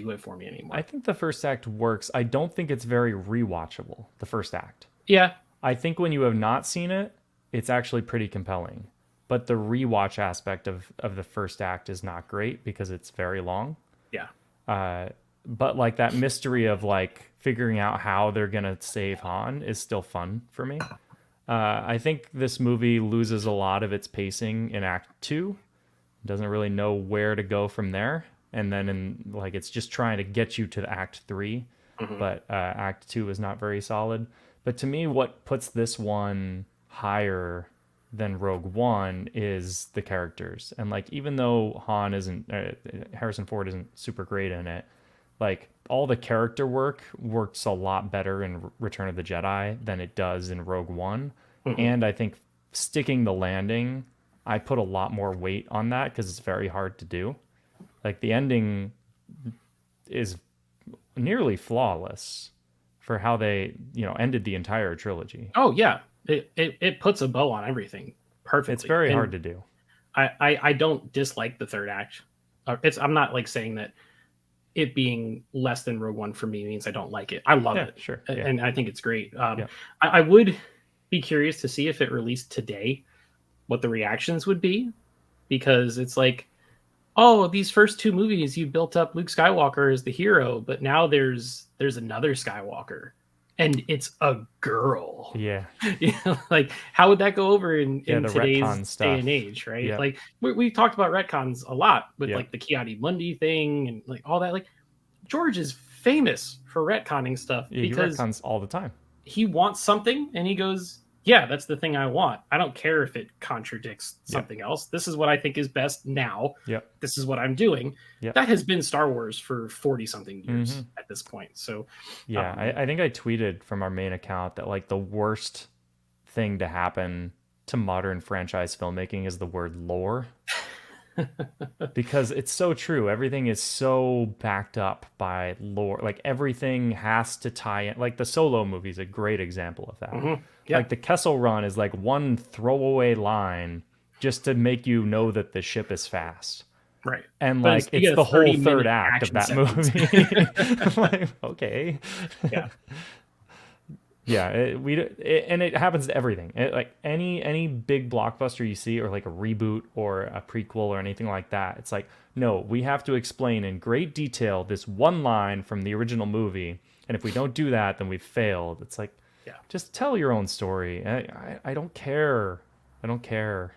do it for me I anymore. think the first act works. I don't think it's very rewatchable, the first act. Yeah, I think when you have not seen it, it's actually pretty compelling. But the rewatch aspect of the first act is not great because it's very long. yeah. But like that mystery of like figuring out how they're gonna save Han is still fun for me. I think this movie loses a lot of its pacing in Act Two. Doesn't really know where to go from there, and then in like it's just trying to get you to Act Three, Hmm. but Act Two is not very solid. But to me, what puts this one higher than Rogue One is the characters, and like even though Han isn't Harrison Ford isn't super great in it, like all the character work works a lot better in Return of the Jedi than it does in Rogue One. Hmm. And I think sticking the landing, I put a lot more weight on that because it's very hard to do. Like the ending is nearly flawless for how they, ended the entire trilogy. Oh yeah, it puts a bow on everything It's perfectly, very hard and to do. I don't dislike the third act. It's I'm not like saying that it being less than Rogue One for me means I don't like it. I love Yeah, it, sure. Yeah. and I think it's great. Yeah. I would be curious to see if it released today, what the reactions would be, because it's like, oh, these first two movies you built up Luke Skywalker as the hero, but now there's another Skywalker, and it's a girl. Yeah. Like how would that go over in Yeah, the today's retcon day and stuff. age, right? Yep. Like we've talked about retcons a lot with Yep. like the Kiadi Mundi thing and like all that. Like George is famous for retconning stuff Yeah, he because retcons all the time. he wants something and he goes, yeah, that's the thing I want. I don't care if it contradicts Yep. something else. This is what I think is best now. Yep. This is what I'm doing. Yep. That has been Star Wars for 40 something Mm-hmm. years at this point. So Yeah, I think I tweeted from our main account that like the worst thing to happen to modern franchise filmmaking is the word lore because it's so true. Everything is so backed up by lore. Like everything has to tie in. Like the Solo movie is a great example of that. yeah, Like the Kessel Run is like one throwaway line just to make you know that the ship is fast. right. And But like instead you it's get the a whole 30 third minute act of action that sequence. movie. Like, okay. Yeah. Yeah, and it happens to everything. Like any big blockbuster you see, or like a reboot or a prequel or anything like that, it's like no, we have to explain in great detail this one line from the original movie, and if we don't do that, then we've failed. It's like, Yeah. just tell your own story. I don't care. I don't care.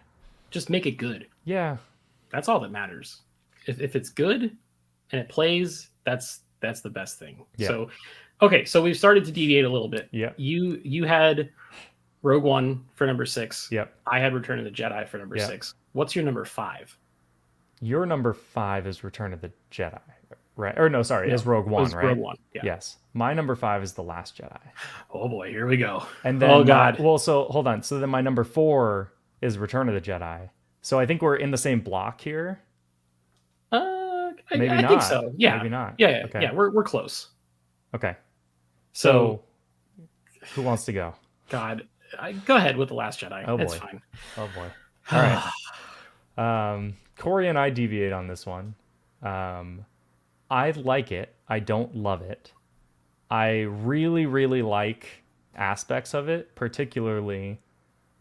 Just make it good. Yeah, That's all that matters. If it's good and it plays, that's the best thing. Yeah. So okay, so we've started to deviate a little bit. Yeah. You had Rogue One for number 6. Yep. I had Return of the Jedi for number Yep. 6. What's your number 5? Your number 5 is Return of the Jedi, right? Or no, sorry, No, is Rogue it One, was right? Rogue One. Yeah. Yes. My number 5 is The Last Jedi. Oh boy, here we go. And then oh god. so hold on. So then my number 4 is Return of the Jedi. So I think we're in the same block here. Maybe I not. think so. Yeah. Maybe not. Yeah. Okay. Yeah. We're close. Okay. So who wants to go? God, go ahead with the Last Jedi. Oh, It's boy. fine. Oh boy. All right. Corey and I deviate on this one. I like it. I don't love it. I really, really like aspects of it, particularly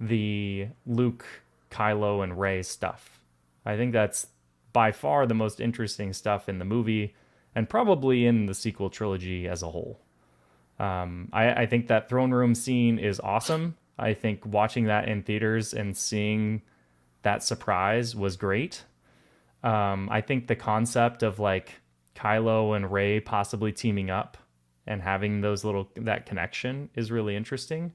the Luke, Kylo, and Rey stuff. I think that's by far the most interesting stuff in the movie and probably in the sequel trilogy as a whole. I think that throne room scene is awesome. I think watching that in theaters and seeing that surprise was great. I think the concept of like Kylo and Rey possibly teaming up and having that connection is really interesting.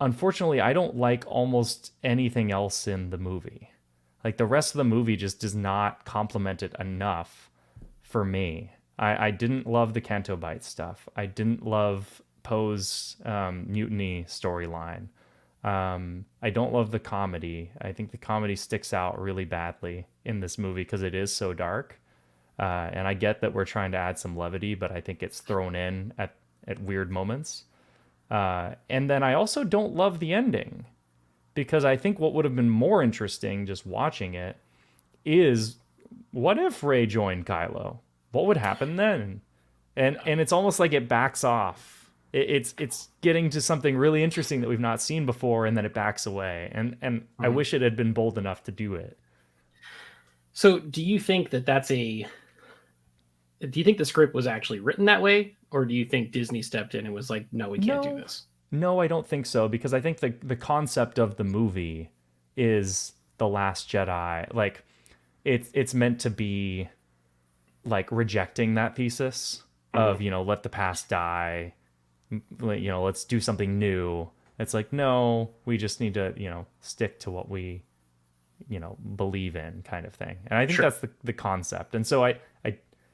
Unfortunately, I don't like almost anything else in the movie. Like the rest of the movie just does not complement it enough for me. I didn't love the Canto Bight stuff. I didn't love Poe's mutiny storyline. I don't love the comedy. I think the comedy sticks out really badly in this movie because it is so dark. And I get that we're trying to add some levity, but I think it's thrown in at weird moments. And then I also don't love the ending because I think what would have been more interesting just watching it is what if Rey joined Kylo? what would happen then? And it's almost like it backs off. It's getting to something really interesting that we've not seen before, and then it backs away. And I Mhm. wish it had been bold enough to do it. So, do you think that that's a? Do you think the script was actually written that way, or do you think Disney stepped in and was like, "No, we can't do No, this"? no, I don't think so because I think the concept of the movie is the Last Jedi. Like it's meant to be like rejecting that thesis Mhm. of let the past die, let's do something new. It's like no, we just need to stick to what we believe in, kind of thing. And I think Sure. that's the concept. And so I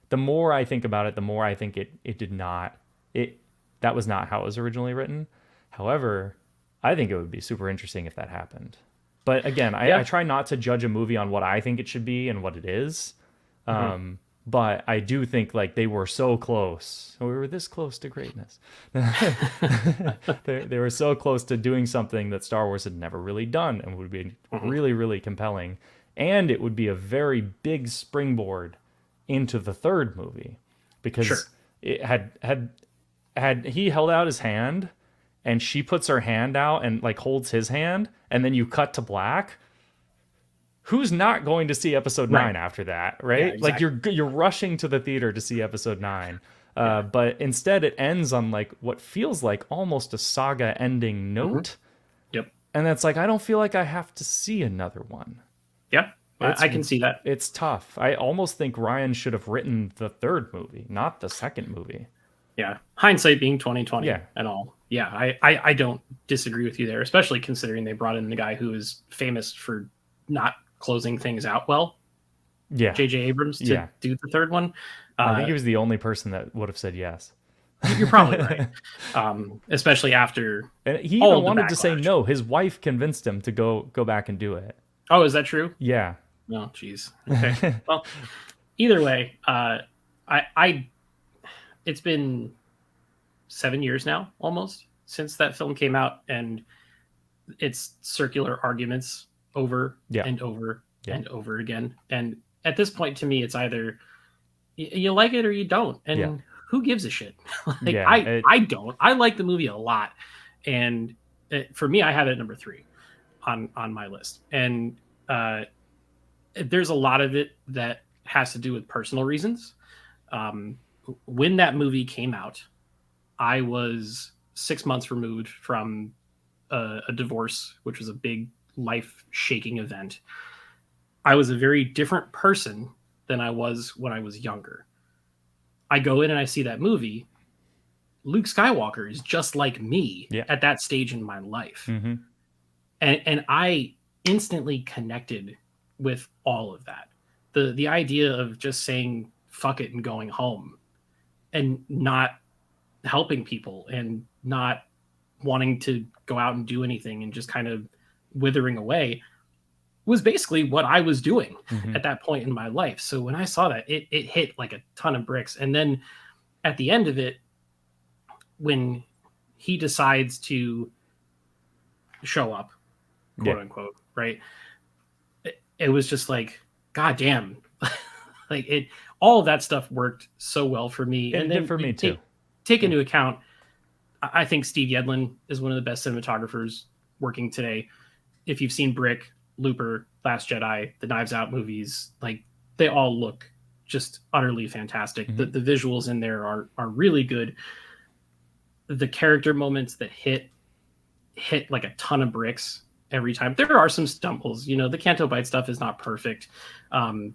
the more I think about it, the more I think it did not it that was not how it was originally written. However, I think it would be super interesting if that happened. But again, I Yeah. try not to judge a movie on what I think it should be and what it is. Mhm. But I do think like they were so close. We were this close to greatness. They were so close to doing something that Star Wars had never really done and would be Mhm. really, really compelling. And it would be a very big springboard into the third movie because Sure. it had he held out his hand and she puts her hand out and like holds his hand and then you cut to black, who's not going to see episode Right. 9 after that, Yeah. right? Like Exactly. you're rushing to the theater to see episode 9. Yeah. But instead it ends on like what feels like almost a saga ending Mhm. note. Yep. And that's like I don't feel like I have to see another one. Yeah. It's I can see that. it's tough. I almost think Ryan should have written the third movie, not the second movie. Yeah. Hindsight being 2020 Yeah. and all. Yeah. I don't disagree with you there, especially considering they brought in the guy who is famous for not closing things out well, Yeah. J.J. Abrams, to Yeah. do the third one. I think Uh, he was the only person that would have said yes. you're probably right, especially after And he all even of the wanted to say backlash. no. His wife convinced him to go back and do it. Oh, is that true? Yeah. No, geez. Okay. Well, either way, I it's been 7 years now, almost, since that film came out, and it's circular arguments over Yeah. and over Yeah. and over again. And at this point, to me, it's either you like it or you don't, Yeah. and who gives a shit? Like Yeah. I don't. I like the movie a lot, and for me, I have it at number 3 on my list, and uh, there's a lot of it that has to do with personal reasons. Um, when that movie came out, I was 6 months removed from a divorce, which was a big life shaking event. I was a very different person than I was when I was younger. I go in and I see that movie. Luke Skywalker is just like me Yeah. at that stage in my life. Mm-hmm. And I instantly connected with all of that. The idea of just saying fuck it and going home and not helping people and not wanting to go out and do anything and just kind of withering away was basically what I was doing Mm-hmm. at that point in my life. So when I saw that, it hit like a ton of bricks. And then at the end of it, when he decides to show up, Yeah. quote unquote, right? It was just like, God damn. Like it, all of that stuff worked so well for me. And And it did then for you me too. take Yeah. into account, I think Steve Yedlin is one of the best cinematographers working today. If you've seen Brick, Looper, Last Jedi, the Knives Out movies, like they all look just utterly fantastic. Mm-hmm. The visuals in there are really good. The character moments that hit like a ton of bricks every time. There are some stumbles. The Canto Bite stuff is not perfect. Um,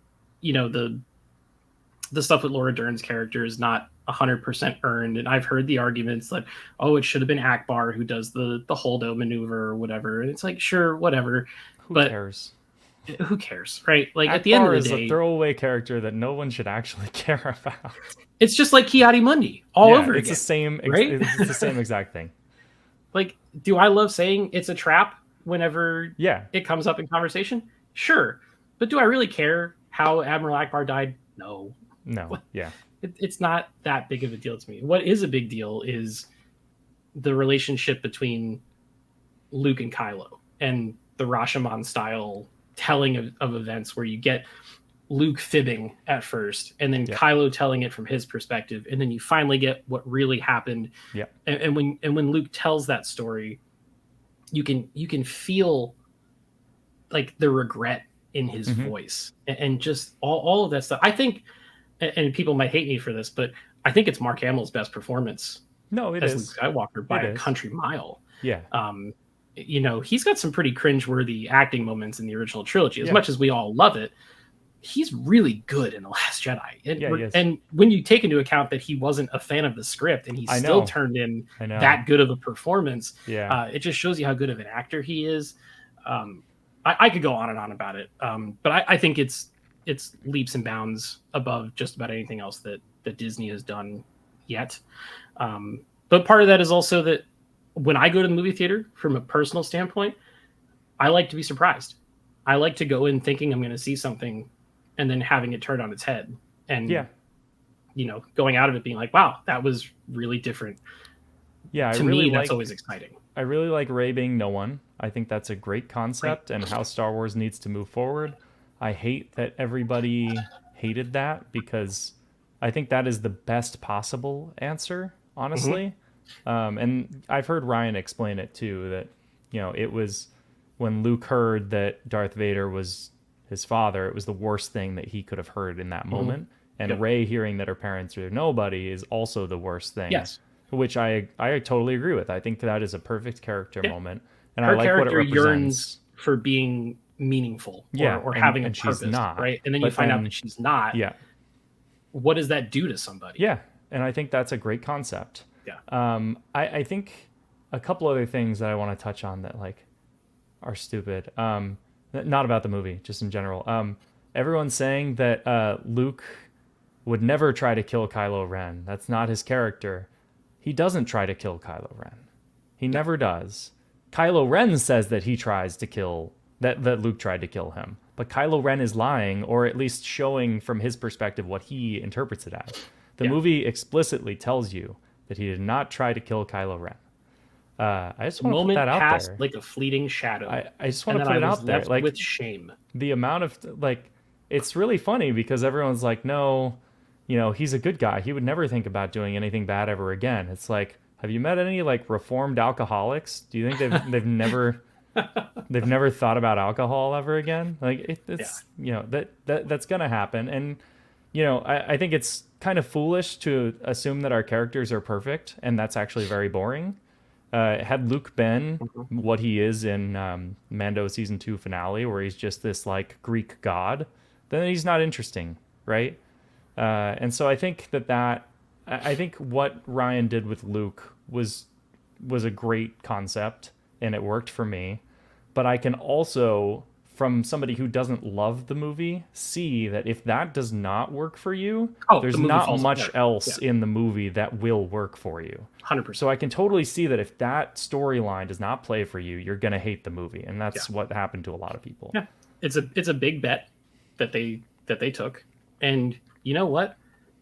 the stuff with Laura Dern's character is not 100% earned, and I've heard the arguments that it should have been Akbar who does the Holdo maneuver or whatever, and it's like sure, whatever, Who but cares? who cares, right? Like at the end of Akbar the is a day, throwaway character that no one should actually care about. it's just like Kiadi Mundi all Yeah, over it's the again, same. right? It's the same exact thing. Like, do I love saying it's a trap whenever Yeah. it comes up in conversation? Sure, but do I really care how Admiral Akbar died? No. No. Yeah. It's not that big of a deal to me. What is a big deal is the relationship between Luke and Kylo and the Rashomon style telling of events where you get Luke fibbing at first, and then Yep. Kylo telling it from his perspective, and then you finally get what really happened. Yep. And when Luke tells that story, you can feel like the regret in his Mm-hmm. voice, and just all of that stuff. I think, and people might hate me for this, but I think it's Mark Hamill's best performance No, it as Luke is. Skywalker by It a is. country mile. Yeah. Um, he's got some pretty cringeworthy acting moments in the original trilogy. As Yeah. much as we all love it, he's really good in The Last Jedi. Yeah, he is. And when you take into account that he wasn't a fan of the script and he I still know. turned in I know. that good of a performance, Yeah. it just shows you how good of an actor he is. I could go on and on about it, but I think it's leaps and bounds above just about anything else that Disney has done yet. But part of that is also that when I go to the movie theater, from a personal standpoint, I like to be surprised. I like to go in thinking I'm going to see something, and then having it turned on its head, Yeah. and going out of it being like, "Wow, that was really different." Yeah. To me, that's always exciting. I really like Rey being no one. I think that's a great Right. concept and how Star Wars needs to move forward. I hate that everybody hated that because I think that is the best possible answer, Mm-hmm. honestly. And I've heard Ryan explain it too, that, it was when Luke heard that Darth Vader was his father, it was the worst thing that he could have heard in that Mm-hmm. moment. And Yep. Rey hearing that her parents are nobody is also the worst thing, Yes. which I totally agree with. I think that is a perfect character Yeah. moment, and I Her like what it character yearns represents. for being meaningful, or Yeah, or and having a she's purpose, not. right? And then you But find out that then, she's not. yeah, What does that do to somebody? yeah, and I think that's a great concept. Yeah. I think a couple other things that I want to touch on that are stupid. Not about the movie, just in general. Everyone's saying that Luke would never try to kill Kylo Ren. That's not his character. He doesn't try to kill Kylo Ren. He No. never does. Kylo Ren says that he tries to kill that Luke tried to kill him. But Kylo Ren is lying, or at least showing from his perspective what he interprets it as. The Yeah. movie explicitly tells you that he did not try to kill Kylo Ren. I just The want to put moment that out passed there. like a fleeting shadow, I just want and to then put I it was out there. left Like with shame. the amount of it's really funny because everyone's like, no, he's a good guy. He would never think about doing anything bad ever again. It's like, have you met any reformed alcoholics? Do you think they've never thought about alcohol ever again? Yeah. It's that's gonna happen, and I think it's kind of foolish to assume that our characters are perfect, and that's actually very boring. Had Luke been Mhm. what he is in Mando season 2 finale, where he's just this Greek god, then he's not interesting, right? And so I think I think what Ryan did with Luke was a great concept, and it worked for me. But I can also, from somebody who doesn't love the movie, see that if that does not work for you, Oh, the there's movie not falls much apart. else Yeah. in the movie that will work for you. 100%. So I can totally see that if that storyline does not play for you, you're gonna hate the movie, and Yeah. that's what happened to a lot of people. Yeah. It's a big bet that they took, and you know what?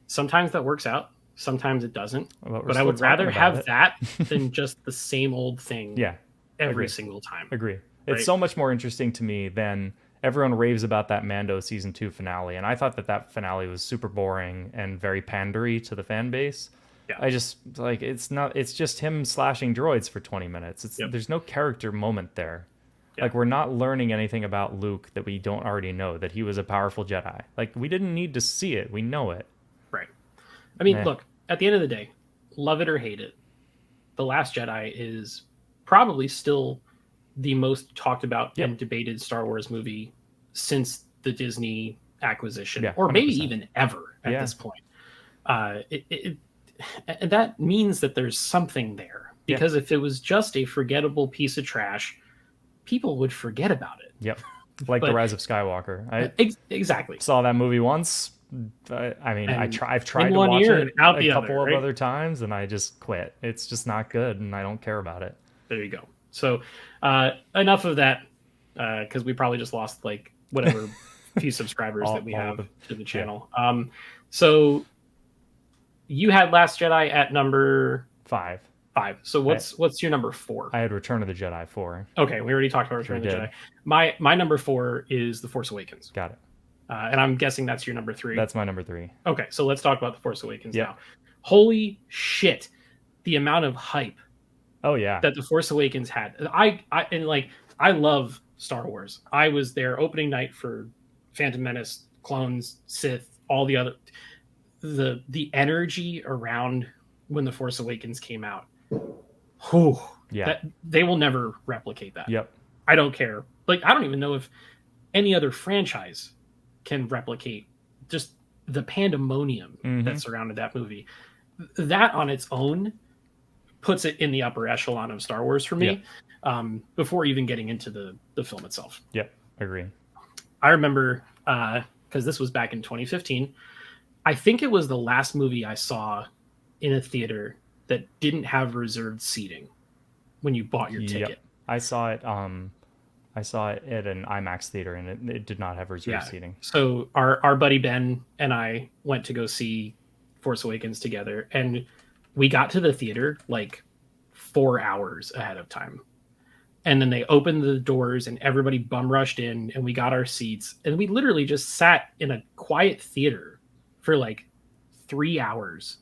Sometimes that works out. Sometimes it doesn't. But we're But I still would talking rather about have it. that than just the same old thing Yeah, every agree, single time. agree. It's Right? so much more interesting to me than everyone raves about that Mando season 2 finale, and I thought that finale was super boring and very pandery to the fan base. Yeah. I just it's not. It's just him slashing droids for 20 minutes. Yep. There's no character moment there. Yeah. We're not learning anything about Luke that we don't already know, that he was a powerful Jedi. We didn't need to see it. We know it. Right. I mean, Meh. look, at the end of the day, love it or hate it, The Last Jedi is probably still the most talked about Yep. and debated Star Wars movie since the Disney acquisition, Yeah, or maybe 100%. even ever at Yeah. this point. And that means that there's something there, Yeah. because if it was just a forgettable piece of trash, people would forget about it. Yep. Like But- The Rise of Skywalker. I Exactly. saw that movie once. I mean, And I've tried in to one watch ear it and out a the couple other, of right? other times, and I just quit. It's just not good, and I don't care about it. There you go. So enough of that, because we probably just lost whatever few subscribers that we have to the channel. So you had Last Jedi at number 5. 5. So what's your number 4? I had Return of the Jedi 4. Okay, we already talked about Return of the Jedi. My number 4 is The Force Awakens. Got it. And I'm guessing that's your number three. That's my number three. Okay, so let's talk about The Force Awakens Yep. now. Holy shit, the amount of hype Oh yeah. that The Force Awakens had. I love Star Wars. I was there opening night for Phantom Menace, Clones, Sith, all the other the energy around when The Force Awakens came out. Whew, Yeah. that they will never replicate that. Yep. I don't care. Like I don't even know if any other franchise can replicate just the pandemonium Mm-hmm. that surrounded that movie. That on its own puts it in the upper echelon of Star Wars for Yep. me. Before even getting into the film itself, Yep. Agree. I remember because this was back in 2015. I think it was the last movie I saw in a theater that didn't have reserved seating when you bought your Yep. ticket. I saw it. I saw it at an IMAX theater, and it did not have reserved Yeah. seating. So our buddy Ben and I went to go see Force Awakens together, and we got to the theater like 4 hours ahead of time. And then they opened the doors and everybody bum rushed in and we got our seats and we literally just sat in a quiet theater for like 3 hours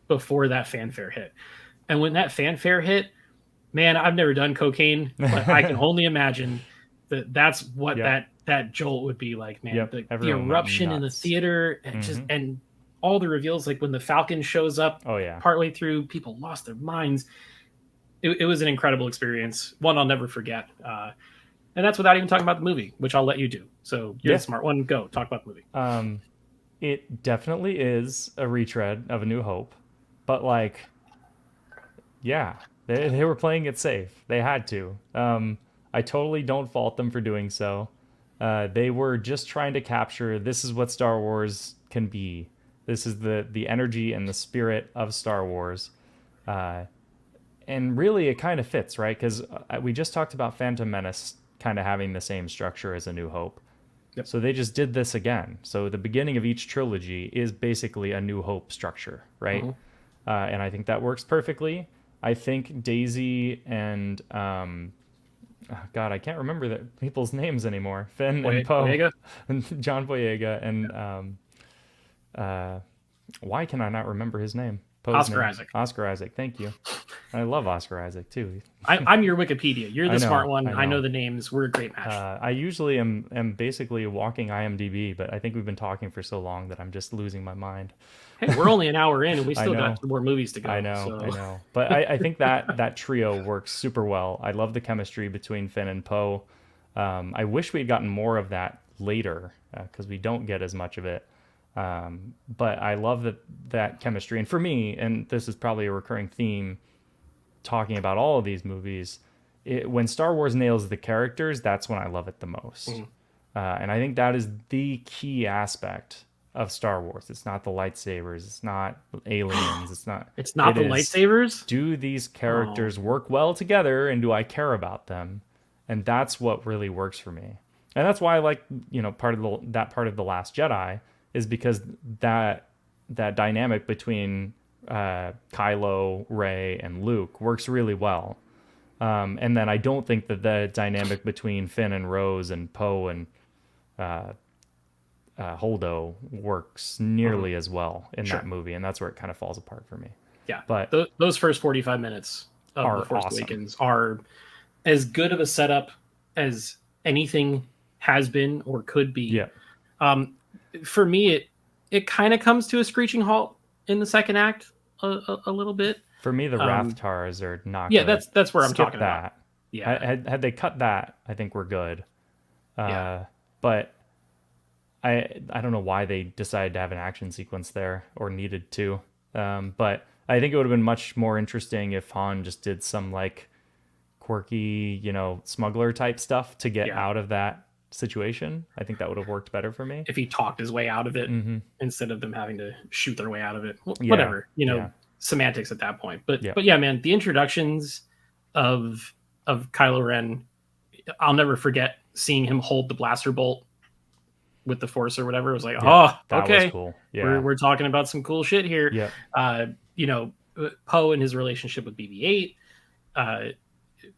before that fanfare hit. And when that fanfare hit, man, I've never done cocaine, but I can only imagine that that's what Yep. that jolt would be like, man. Yep. The Everyone went eruption in the nuts. theater and just Mm-hmm. and all the reveals, like when the Falcon shows up Oh yeah. partway through, people lost their minds. It was an incredible experience, one I'll never forget. And that's without even talking about the movie, which I'll let you do. So you're Yeah. the smart one. Go talk about the movie. It definitely is a retread of A New Hope, but like, yeah, they were playing it safe. They had to. I totally don't fault them for doing so. They were just trying to capture this is what Star Wars can be. This is the energy and the spirit of Star Wars. And really, it kind of fits, right? Because we just talked about Phantom Menace kind of having the same structure as A New Hope. Yep. So they just did this again. So the beginning of each trilogy is basically a New Hope structure, right? Mhm. And I think that works perfectly. I think Daisy and God, I can't remember the people's names anymore. Finn and Poe, Boyega, and John Boyega, and why can I not remember his name? Poe's Oscar name. Isaac. Oscar Isaac. Thank you. I love Oscar Isaac too. I'm your Wikipedia. You're the I know. smart one. I I know know. the names. We're a great match. I usually am basically a walking IMDb, but I think we've been talking for so long that I'm just losing my mind. Hey, we're only an hour in, and we I still got know. two more movies to I go. know, So I know. But I think that trio works super well. I love the chemistry between Finn and Poe. I wish we had gotten more of that later because we don't get as much of it. But I love that chemistry. And for me, and this is probably a recurring theme talking about all of these movies, when Star Wars nails the characters, that's when I love it the most. mhm. And I think that is the key aspect of Star Wars. It's not the lightsabers, it's not aliens, it's not. It's not It the is, lightsabers. do these Oh, characters work well together and do I care about them? And that's what really works for me. And that's why I like, that part of The Last Jedi is because that dynamic between Kylo, Rey, and Luke works really well. And then I don't think that the dynamic between Finn and Rose and Poe and Holdo works mhm. nearly as well in that Sure. movie, and that's where it kind of falls apart for me. Yeah. But Those first 45 minutes of The are Force awesome. Awakens are as good of a setup as anything has been or could be. Yeah, Um, for me, it kind of comes to a screeching halt in the second act a little bit. for me, the Um, Rathtars are not yeah, good. that's where I'm Skip talking about. that. Yeah, Had they cut that, I think we're good. yeah. But I don't know why they decided to have an action sequence there or needed to. But I think it would have been much more interesting if Han just did some like quirky, smuggler type stuff to get Yeah. out of that situation. I think that would have worked better for me. If he talked his way out of it Mm-hmm. instead of them having to shoot their way out of it, Yeah, whatever, yeah, semantics at that point. But yeah, but yeah, man, the introductions of Kylo Ren, I'll never forget seeing him hold the blaster bolt with the Force or whatever. It was like, yeah. oh, That was okay, cool. we're Yeah, we're talking about some cool shit here. yeah, Uh, you know, Poe and his relationship with BB-8, uh,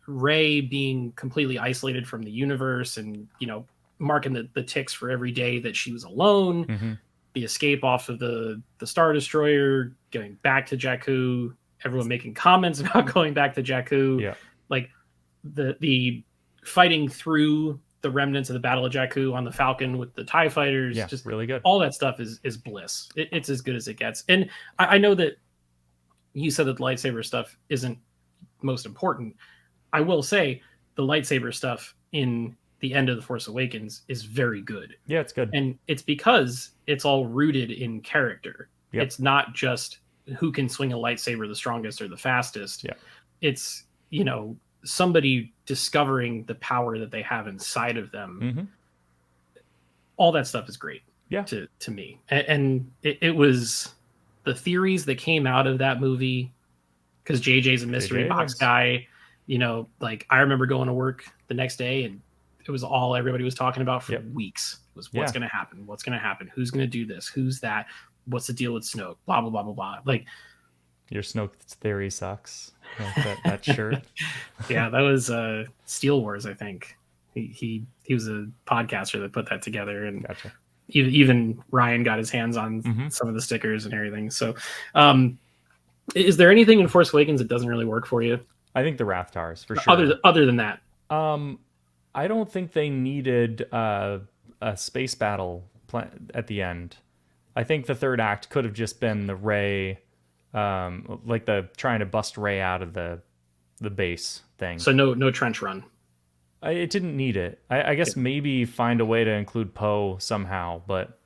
Ray being completely isolated from the universe, and marking the ticks for every day that she was alone, Mm-hmm. the escape off of the Star Destroyer, going back to Jakku, everyone making comments about going back to Jakku, Yeah. like the fighting through the remnants of the Battle of Jakku on the Falcon with the TIE fighters, Yeah. just Really good. all that stuff is bliss. It's as good as it gets. And I know that you said that the lightsaber stuff isn't most important. I will say the lightsaber stuff in the end of the Force Awakens is very good, Yeah, it's good. and it's because it's all rooted in character. Yep. It's not just who can swing a lightsaber the strongest or the fastest. Yeah. It's, somebody discovering the power that they have inside of them. Mm-hmm. All that stuff is great. Yeah. To me, and it was the theories that came out of that movie, because JJ's a mystery JJ box knows. guy. Like I remember going to work the next day, and it was all everybody was talking about for Yep. weeks was Yeah. what's going to happen, what's going to happen, who's going to do this, who's that, what's the deal with Snoke, blah blah blah blah blah. Like, Your Snoke theory sucks. Like that shirt. yeah, that was Steel Wars, I think. He was a podcaster that put that together, and Gotcha. even Ryan got his hands on Mhm. some of the stickers and everything. So, is there anything in Force Awakens that doesn't really work for you, I think the Rathtars for sure. other than that? I don't think they needed a space battle at the end. I think the third act could have just been the Rey, like the trying to bust Rey out of the base thing. So no trench run. It didn't need it. I guess maybe find a way to include Poe somehow, but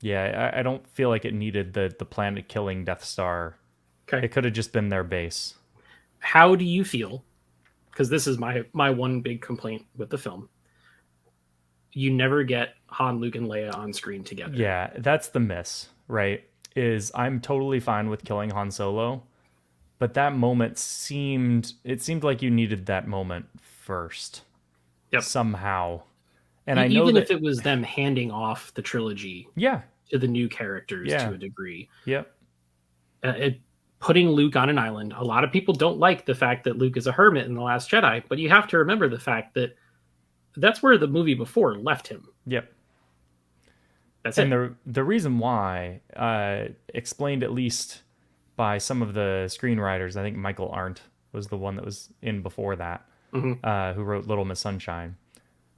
yeah, I don't feel like it needed the planet killing Death Star. Okay. It could have just been their base. How do you feel? Because this is my one big complaint with the film. You never get Han, Luke, and Leia on screen together. Yeah, that's the miss, right? Is I'm totally fine with killing Han Solo, but that moment seemed like you needed that moment first. Yep. Somehow. And I know even that, if it was them handing off the trilogy yeah, to the new characters Yeah. to a degree. yep, Putting Luke on an island. A lot of people don't like the fact that Luke is a hermit in The Last Jedi, but you have to remember the fact that that's where the movie before left him. yep. That's And it. the reason why, explained at least by some of the screenwriters, I think Michael Arndt was the one that was in before that, who wrote Little Miss Sunshine.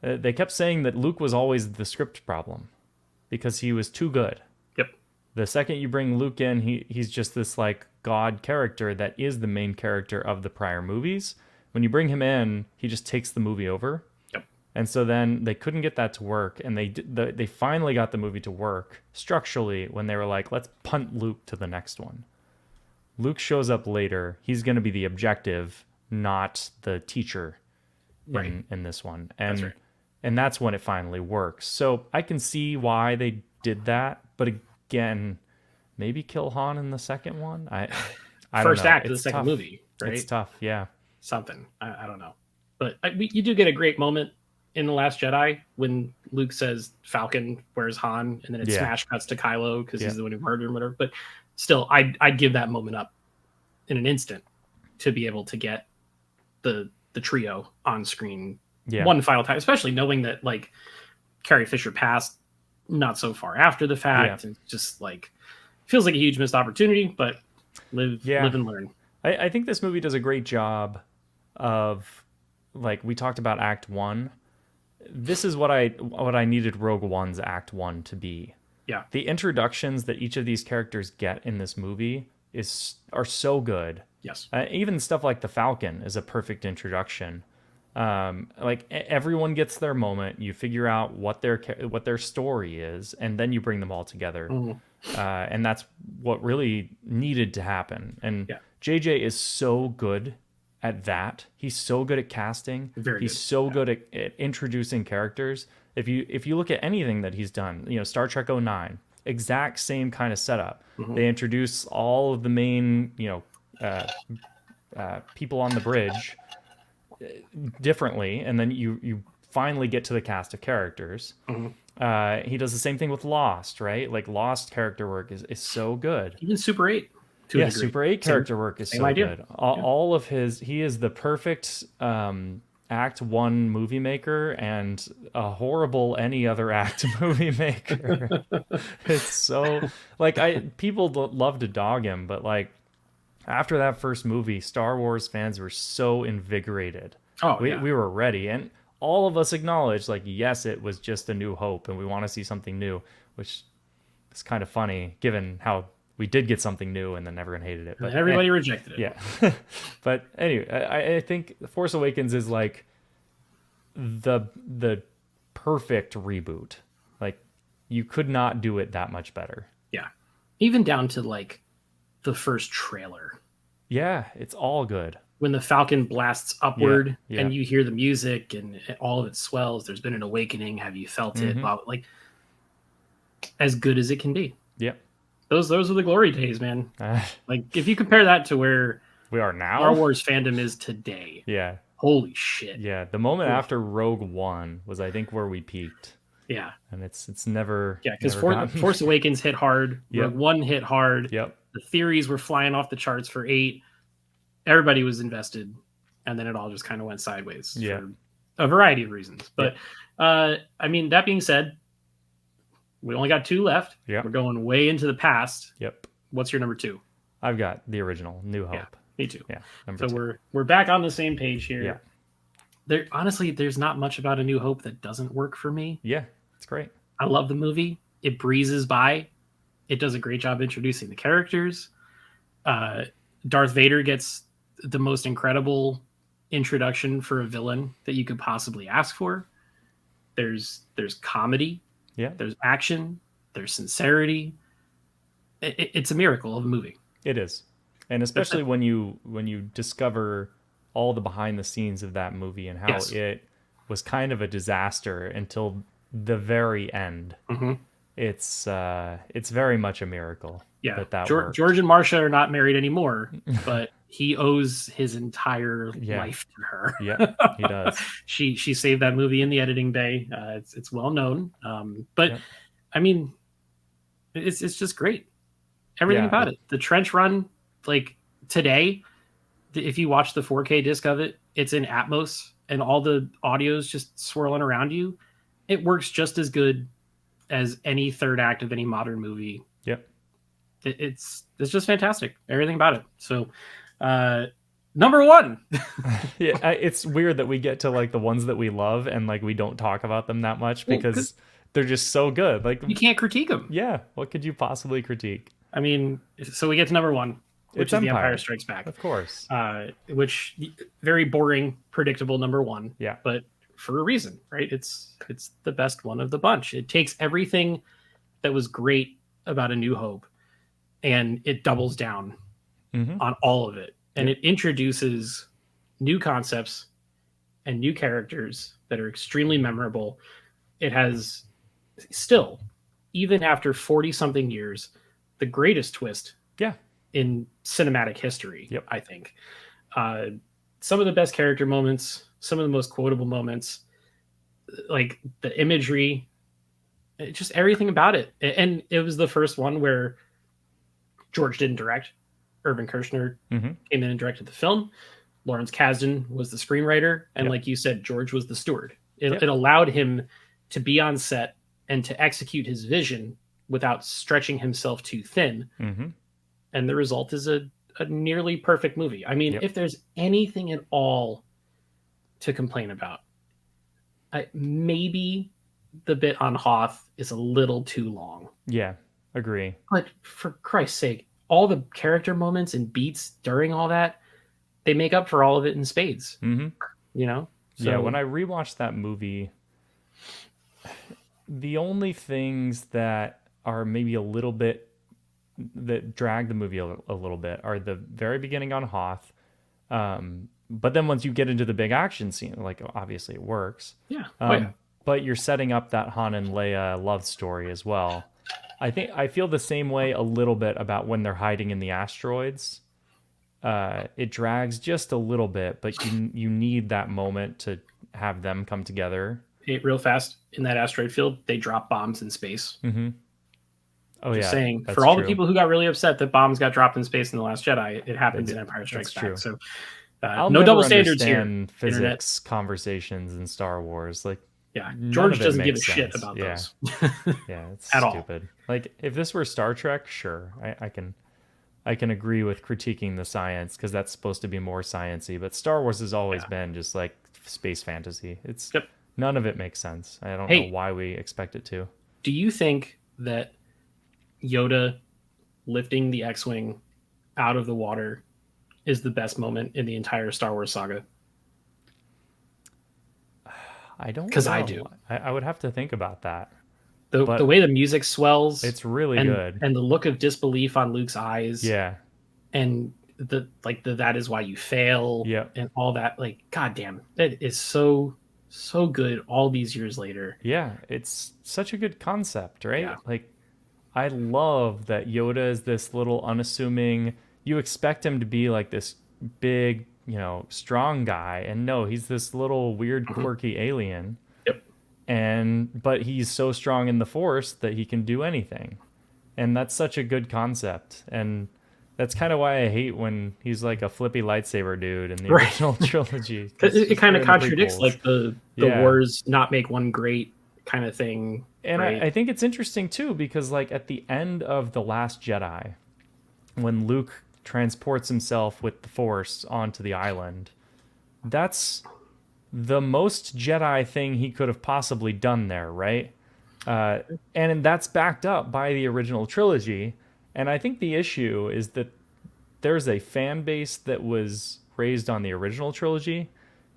They kept saying that Luke was always the script problem because he was too good. Yep. The second you bring Luke in, he's just this like god character that is the main character of the prior movies. When you bring him in, he just takes the movie over. Yep. And so then they couldn't get that to work, and they finally got the movie to work structurally when they were like, let's punt Luke to the next one. Luke shows up later. He's going to be the objective, not the teacher in this one. And That's right. and that's when it finally works. So I can see why they did that, but again, maybe kill Han in the second one. I First don't know. act of the It's second tough. movie, right? It's tough, yeah. Something. I don't know. But you do get a great moment in The Last Jedi when Luke says Falcon, where's Han? And then it Yeah. smash cuts to Kylo because Yeah. he's the one who murdered him, whatever. But still, I'd give that moment up in an instant to be able to get the trio on screen Yeah. one final time, especially knowing that like Carrie Fisher passed not so far after the fact. Yeah. And just like feels like a huge missed opportunity, but live and learn. I think this movie does a great job of, like we talked about Act 1. This is what I needed Rogue One's Act 1 to be. Yeah. The introductions that each of these characters get in this movie are so good. Yes. Even stuff like the Falcon is a perfect introduction. Like everyone gets their moment. You figure out what their story is, and then you bring them all together. And that's what really needed to happen. And Yeah. JJ is so good at that. He's so good at casting. He's so good at introducing characters. If you look at anything that he's done, Star Trek 09, exact same kind of setup. They introduce all of the main, people on the bridge differently, and then you finally get to the cast of characters. He does the same thing with Lost, right? Like Lost character work is so good. Even Super 8. To a degree. Super 8 character work is so idea. good. All of his, he is the perfect Act One movie maker and a horrible any other act movie maker. It's so like I people love to dog him, but like after that first movie, Star Wars fans were so invigorated. Oh We yeah. we were ready, and all of us acknowledged like yes, it was just a new hope, and we want to see something new, which is kind of funny given how we did get something new and then everyone hated it. And But then everybody rejected it. yeah. But anyway, I think Force Awakens is like the perfect reboot. Like you could not do it that much better. Yeah. Even down to like the first trailer Yeah, it's all good. when the Falcon blasts Yeah, upward yeah. and you hear the music and all of it swells. There's been an awakening. Have you felt it? Mm-hmm. Like as good as it can be. Yep. Those are the glory days, man. Uh, Like if you compare that to where we are Star now. Wars fandom is today, Yeah, holy shit. yeah. The moment Oof. after Rogue One was, I think, where we peaked, Yeah. and it's never Yeah, because never gotten. Force Awakens hit hard. Yep. Rogue One hit hard. Yep. The theories were flying off the charts for 8. Everybody was invested, and then it all just kind of went sideways Yeah. for a variety of reasons. But I mean, that being said, we only got 2 left. Yep. We're going way into the past. Yep. What's your number 2? I've got the original New Hope. Yeah, me too. Yeah. Number So 2. we're back on the same page here. Yeah. There honestly, there's not much about A New Hope that doesn't work for me. Yeah. It's great. I love the movie. It breezes by. It does a great job introducing the characters. Darth Vader gets the most incredible introduction for a villain that you could possibly ask for. There's comedy. Yeah. There's action. There's sincerity. It's a miracle of a movie. It is, and especially when you discover all the behind the scenes of that movie and how Yes. it was kind of a disaster until the very end. Mm-hmm. It's very much a miracle. Yeah, that George worked. and Marcia are not married anymore, but he owes his entire Yeah. life to her. Yeah, he does. She saved that movie in the editing bay. It's well known, but Yep. I mean, it's just great. Everything Yeah. about it. The trench run, like today, if you watch the 4K disc of it, it's in Atmos and all the audio's just swirling around you. It works just as good as any third act of any modern movie. Yep. It's just fantastic. Everything about it. So, number 1. Yeah, it's weird that we get to like the ones that we love and like we don't talk about them that much Well, because they're just so good. Like, You can't critique them. yeah, what could you possibly critique? I mean, so we get to number 1, which It's is The Empire. Empire Strikes Back. Of course. Which very boring, predictable number 1. Yeah. But for a reason, right? It's the best one of the bunch. It takes everything that was great about A New Hope and it doubles down Mm-hmm. on all of it. And it introduces new concepts and new characters that are extremely memorable. It has still, even after 40 something years, the greatest twist Yeah. in cinematic history, Yep. I think. Some of the best character moments, some of the most quotable moments, like the imagery, just everything about it. And it was the first one where George didn't direct. Irvin Kershner Mm-hmm. came in and directed the film. Lawrence Kasdan was the screenwriter. And Yep. like you said, George was the steward. Yep. It allowed him to be on set and to execute his vision without stretching himself too thin. Mm-hmm. And the result is a nearly perfect movie. I mean, Yep. if there's anything at all to complain about, maybe the bit on Hoth is a little too long. Yeah, agree. But for Christ's sake, all the character moments and beats during all that, they make up for all of it in spades. Mm-hmm. You know? Yeah, when I rewatched that movie, the only things that are maybe a little bit that drag the movie a little bit are the very beginning on Hoth. But then once you get into the big action scene, like obviously it works. Yeah. But you're setting up that Han and Leia love story as well. I feel the same way a little bit about when they're hiding in the asteroids. It drags just a little bit, but you need that moment to have them come together. Real fast, in that asteroid field, they drop bombs in space. Mm-hmm. Oh, Just yeah. saying, That's for all true. the people who got really upset that bombs got dropped in space in The Last Jedi, it happens in Empire Strikes that's true. Back. So I'll No never double standards here, understand internet. physics conversations in Star Wars. Like, Yeah, none George of it doesn't give a makes shit sense. about Yeah, those yeah, it's at all. stupid. Like, if this were Star Trek, sure, I can agree with critiquing the science because that's supposed to be more sciency. But Star Wars has always Yeah. been just like space fantasy. It's Yep. none of it makes sense. I don't know Hey, why we expect it to. do you think that Yoda lifting the X-wing out of the water is the best moment in the entire Star Wars saga? I don't Because I know. do. I would have to think about that. The But way the music swells it's really and good. the look of disbelief on Luke's eyes Yeah. and the that is why you fail Yep. and all that, like, goddamn, it is so good all these years later. Yeah. It's such a good concept, right? Yeah. Like, I love that Yoda is this little unassuming. You expect him to be like this big, strong guy, and no, he's this little weird, Mhm. quirky alien. Yep. And but he's so strong in the Force that he can do anything, and that's such a good concept. And that's kind of why I hate when he's like a flippy lightsaber dude in the Right. original trilogy, because It kind or of in the contradicts prequels. like the Yeah, wars not make one great kind of thing, and right? I think it's interesting too because like at the end of the Last Jedi, when Luke transports himself with the Force onto the island, that's the most Jedi thing he could have possibly done there, right? Uh, and that's backed up by the original trilogy. And I think the issue is that there's a fan base that was raised on the original trilogy,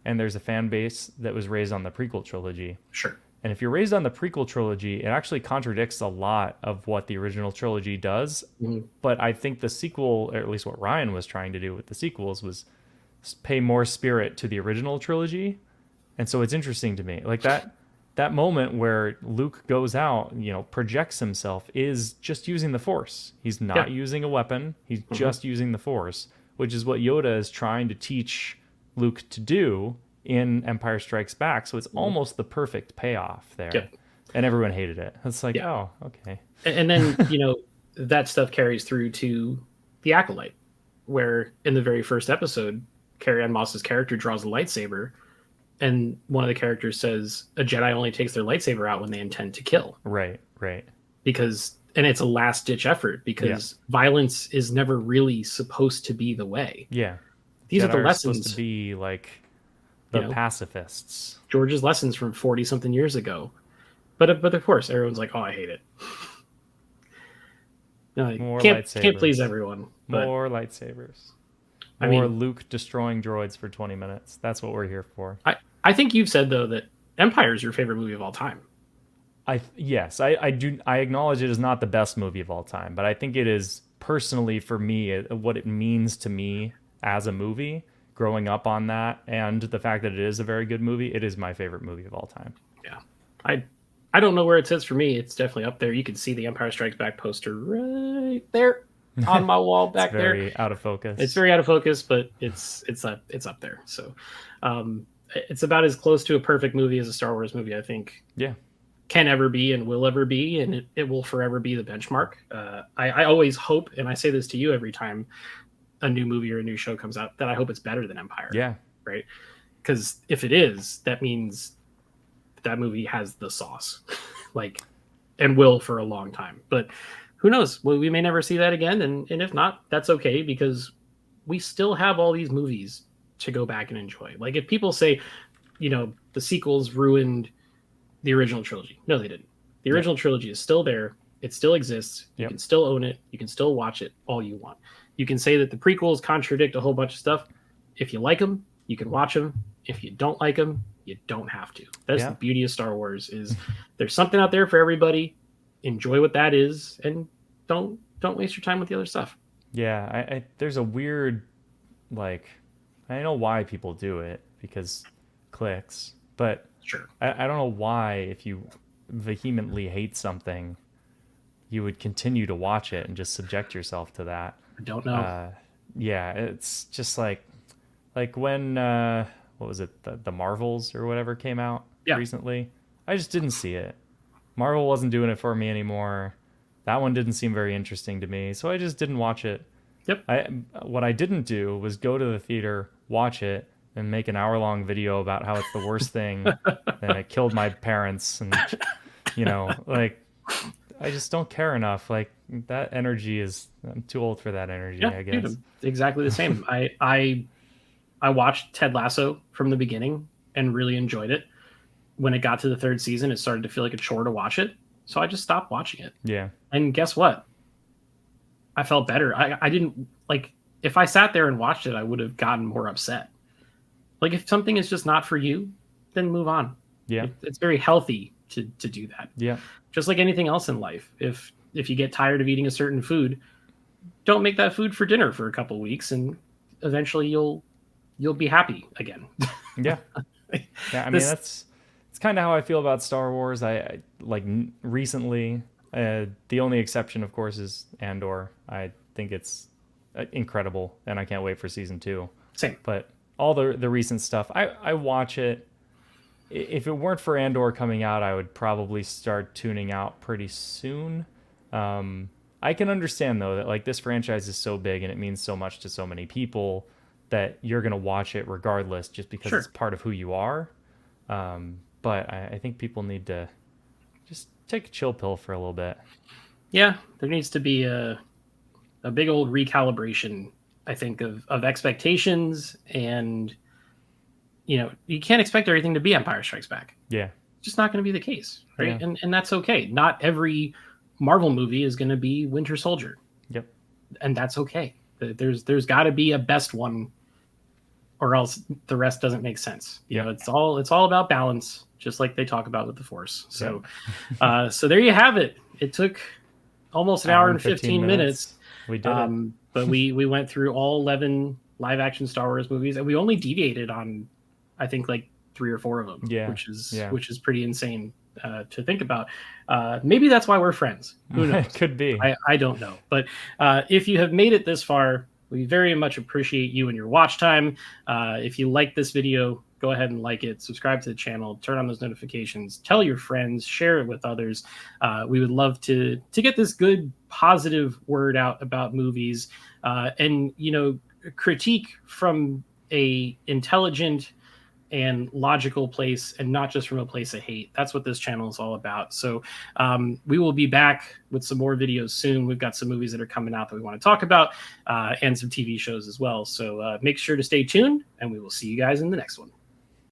and there's a fan base that was raised on the prequel trilogy. Sure. And if you're raised on the prequel trilogy, it actually contradicts a lot of what the original trilogy does. Mhm. But I think the sequel, or at least what Ryan was trying to do with the sequels, was pay more spirit to the original trilogy. And so it's interesting to me. Like that moment where Luke goes out, projects himself is just using the Force. He's Yeah. not using a weapon. He's Hmm. just using the Force, which is what Yoda is trying to teach Luke to do in Empire Strikes Back. So it's Hmm. almost the perfect payoff there. Yep. And everyone hated it. It's like, Yeah. oh, okay. And then, that stuff carries through to the Acolyte, where in the very first episode, Carrie Ann Moss's character draws a lightsaber, and one of the characters says a Jedi only takes their lightsaber out when they intend to kill, Right, right. because and it's a last ditch effort Yeah, because violence is never really supposed to be the way. yeah. These are Jedi the are supposed to lessons, be like you the know, pacifists. George's lessons from 40 something years ago. But of course, everyone's like, "Oh, I hate it." No, I More can't please lightsabers. everyone. But More lightsabers. I More mean, Luke destroying droids for 20 minutes. That's what we're here for. I think you've said though that Empire is your favorite movie of all time. I do I acknowledge it is not the best movie of all time, but I think it is personally for me what it means to me as a movie, growing up on that, and the fact that it is a very good movie. It is my favorite movie of all time. Yeah, I I don't know where it sits for me. It's definitely up there. You can see the Empire Strikes Back poster right there on my wall It's back there. very out of It's focus. very out of focus, but it's up there. So, it's about as close to a perfect movie as a Star Wars movie I think Yeah. can ever be and will ever be, and it will forever be the benchmark. I always hope, and I say this to you every time a new movie or a new show comes out, that I hope it's better than Empire, Yeah. right? Because if it is, that means that movie has the sauce, like, and will for a long time. But who knows? Well, we may never see that again, and if not, that's okay because we still have all these movies to go back and enjoy. Like if people say, the sequels ruined the original trilogy. No, they didn't. The Yep. original trilogy is still there. It still exists. You Yep. can still own it. You can still watch it all you want. You can say that the prequels contradict a whole bunch of stuff. If you like them, you can watch them. If you don't like them, you don't have to. That's the Yeah. beauty of Star Wars is there's something out there for everybody. Enjoy what that is and don't waste your time with the other stuff. Yeah. There's a weird like I know why people do it because clicks, but Sure. I don't know why if you vehemently hate something, you would continue to watch it and just subject yourself to that. I don't know. Uh, yeah, it's just like when what was it the Marvels or whatever came out Yeah. recently. I just didn't see it. Marvel wasn't doing it for me anymore. That one didn't seem very interesting to me, so I just didn't watch it. Yep. I what I didn't do was go to the theater, watch it, and make an hour-long video about how it's the worst thing, and it killed my parents, and like I just don't care enough. Like that energy is I'm too old for that energy, Yeah, I dude, guess. I'm exactly the same. I watched Ted Lasso from the beginning and really enjoyed it. When it got to the third season, it started to feel like a chore to watch it, so I just stopped watching it. Yeah. And guess what? I felt better. I didn't like if I sat there and watched it, I would have gotten more upset. Like if something is just not for you, then move on. Yeah. It's very healthy to do that. Yeah. Just like anything else in life. If you get tired of eating a certain food, don't make that food for dinner for a couple weeks, and eventually you'll be happy again. Yeah. Yeah, I mean This it's kind of how I feel about Star Wars. I like recently, the only exception, of course, is Andor. I think it's incredible, and I can't wait for season two. same. But all the recent stuff, I watch it. If it weren't for Andor coming out, I would probably start tuning out pretty soon. I can understand though that like this franchise is so big and it means so much to so many people that you're gonna watch it regardless, just because it's Sure. part of who you are. But I think people need to just take a chill pill for a little bit. Yeah, there needs to be a big old recalibration, I think, of expectations, and you can't expect everything to be Empire Strikes Back. Yeah, It's just not going to be the case, right? yeah, And that's okay. Not every Marvel movie is going to be Winter Soldier, yep, and that's okay. There's got to be a best one, or else the rest doesn't make sense. yep, It's all about balance, just like they talk about with the Force. yep. So, so there you have it. It took almost an hour Hour and and 15 15 minutes. minutes. We did it. But we went through all 11 live action Star Wars movies, and we only deviated on, I think, like 3 or 4 of them, Yeah, which is yeah. pretty insane to think about. Maybe that's why we're friends. Who knows? It could be. I don't know. But if you have made it this far, we very much appreciate you and your watch time. If you like this video, go ahead and like it, subscribe to the channel, turn on those notifications, tell your friends, share it with others. We would love to get this good, positive word out about movies, and critique from a intelligent and logical place, and not just from a place of hate. That's what this channel is all about. So we will be back with some more videos soon. We've got some movies that are coming out that we want to talk about, and some TV shows as well. So make sure to stay tuned, and we will see you guys in the next one.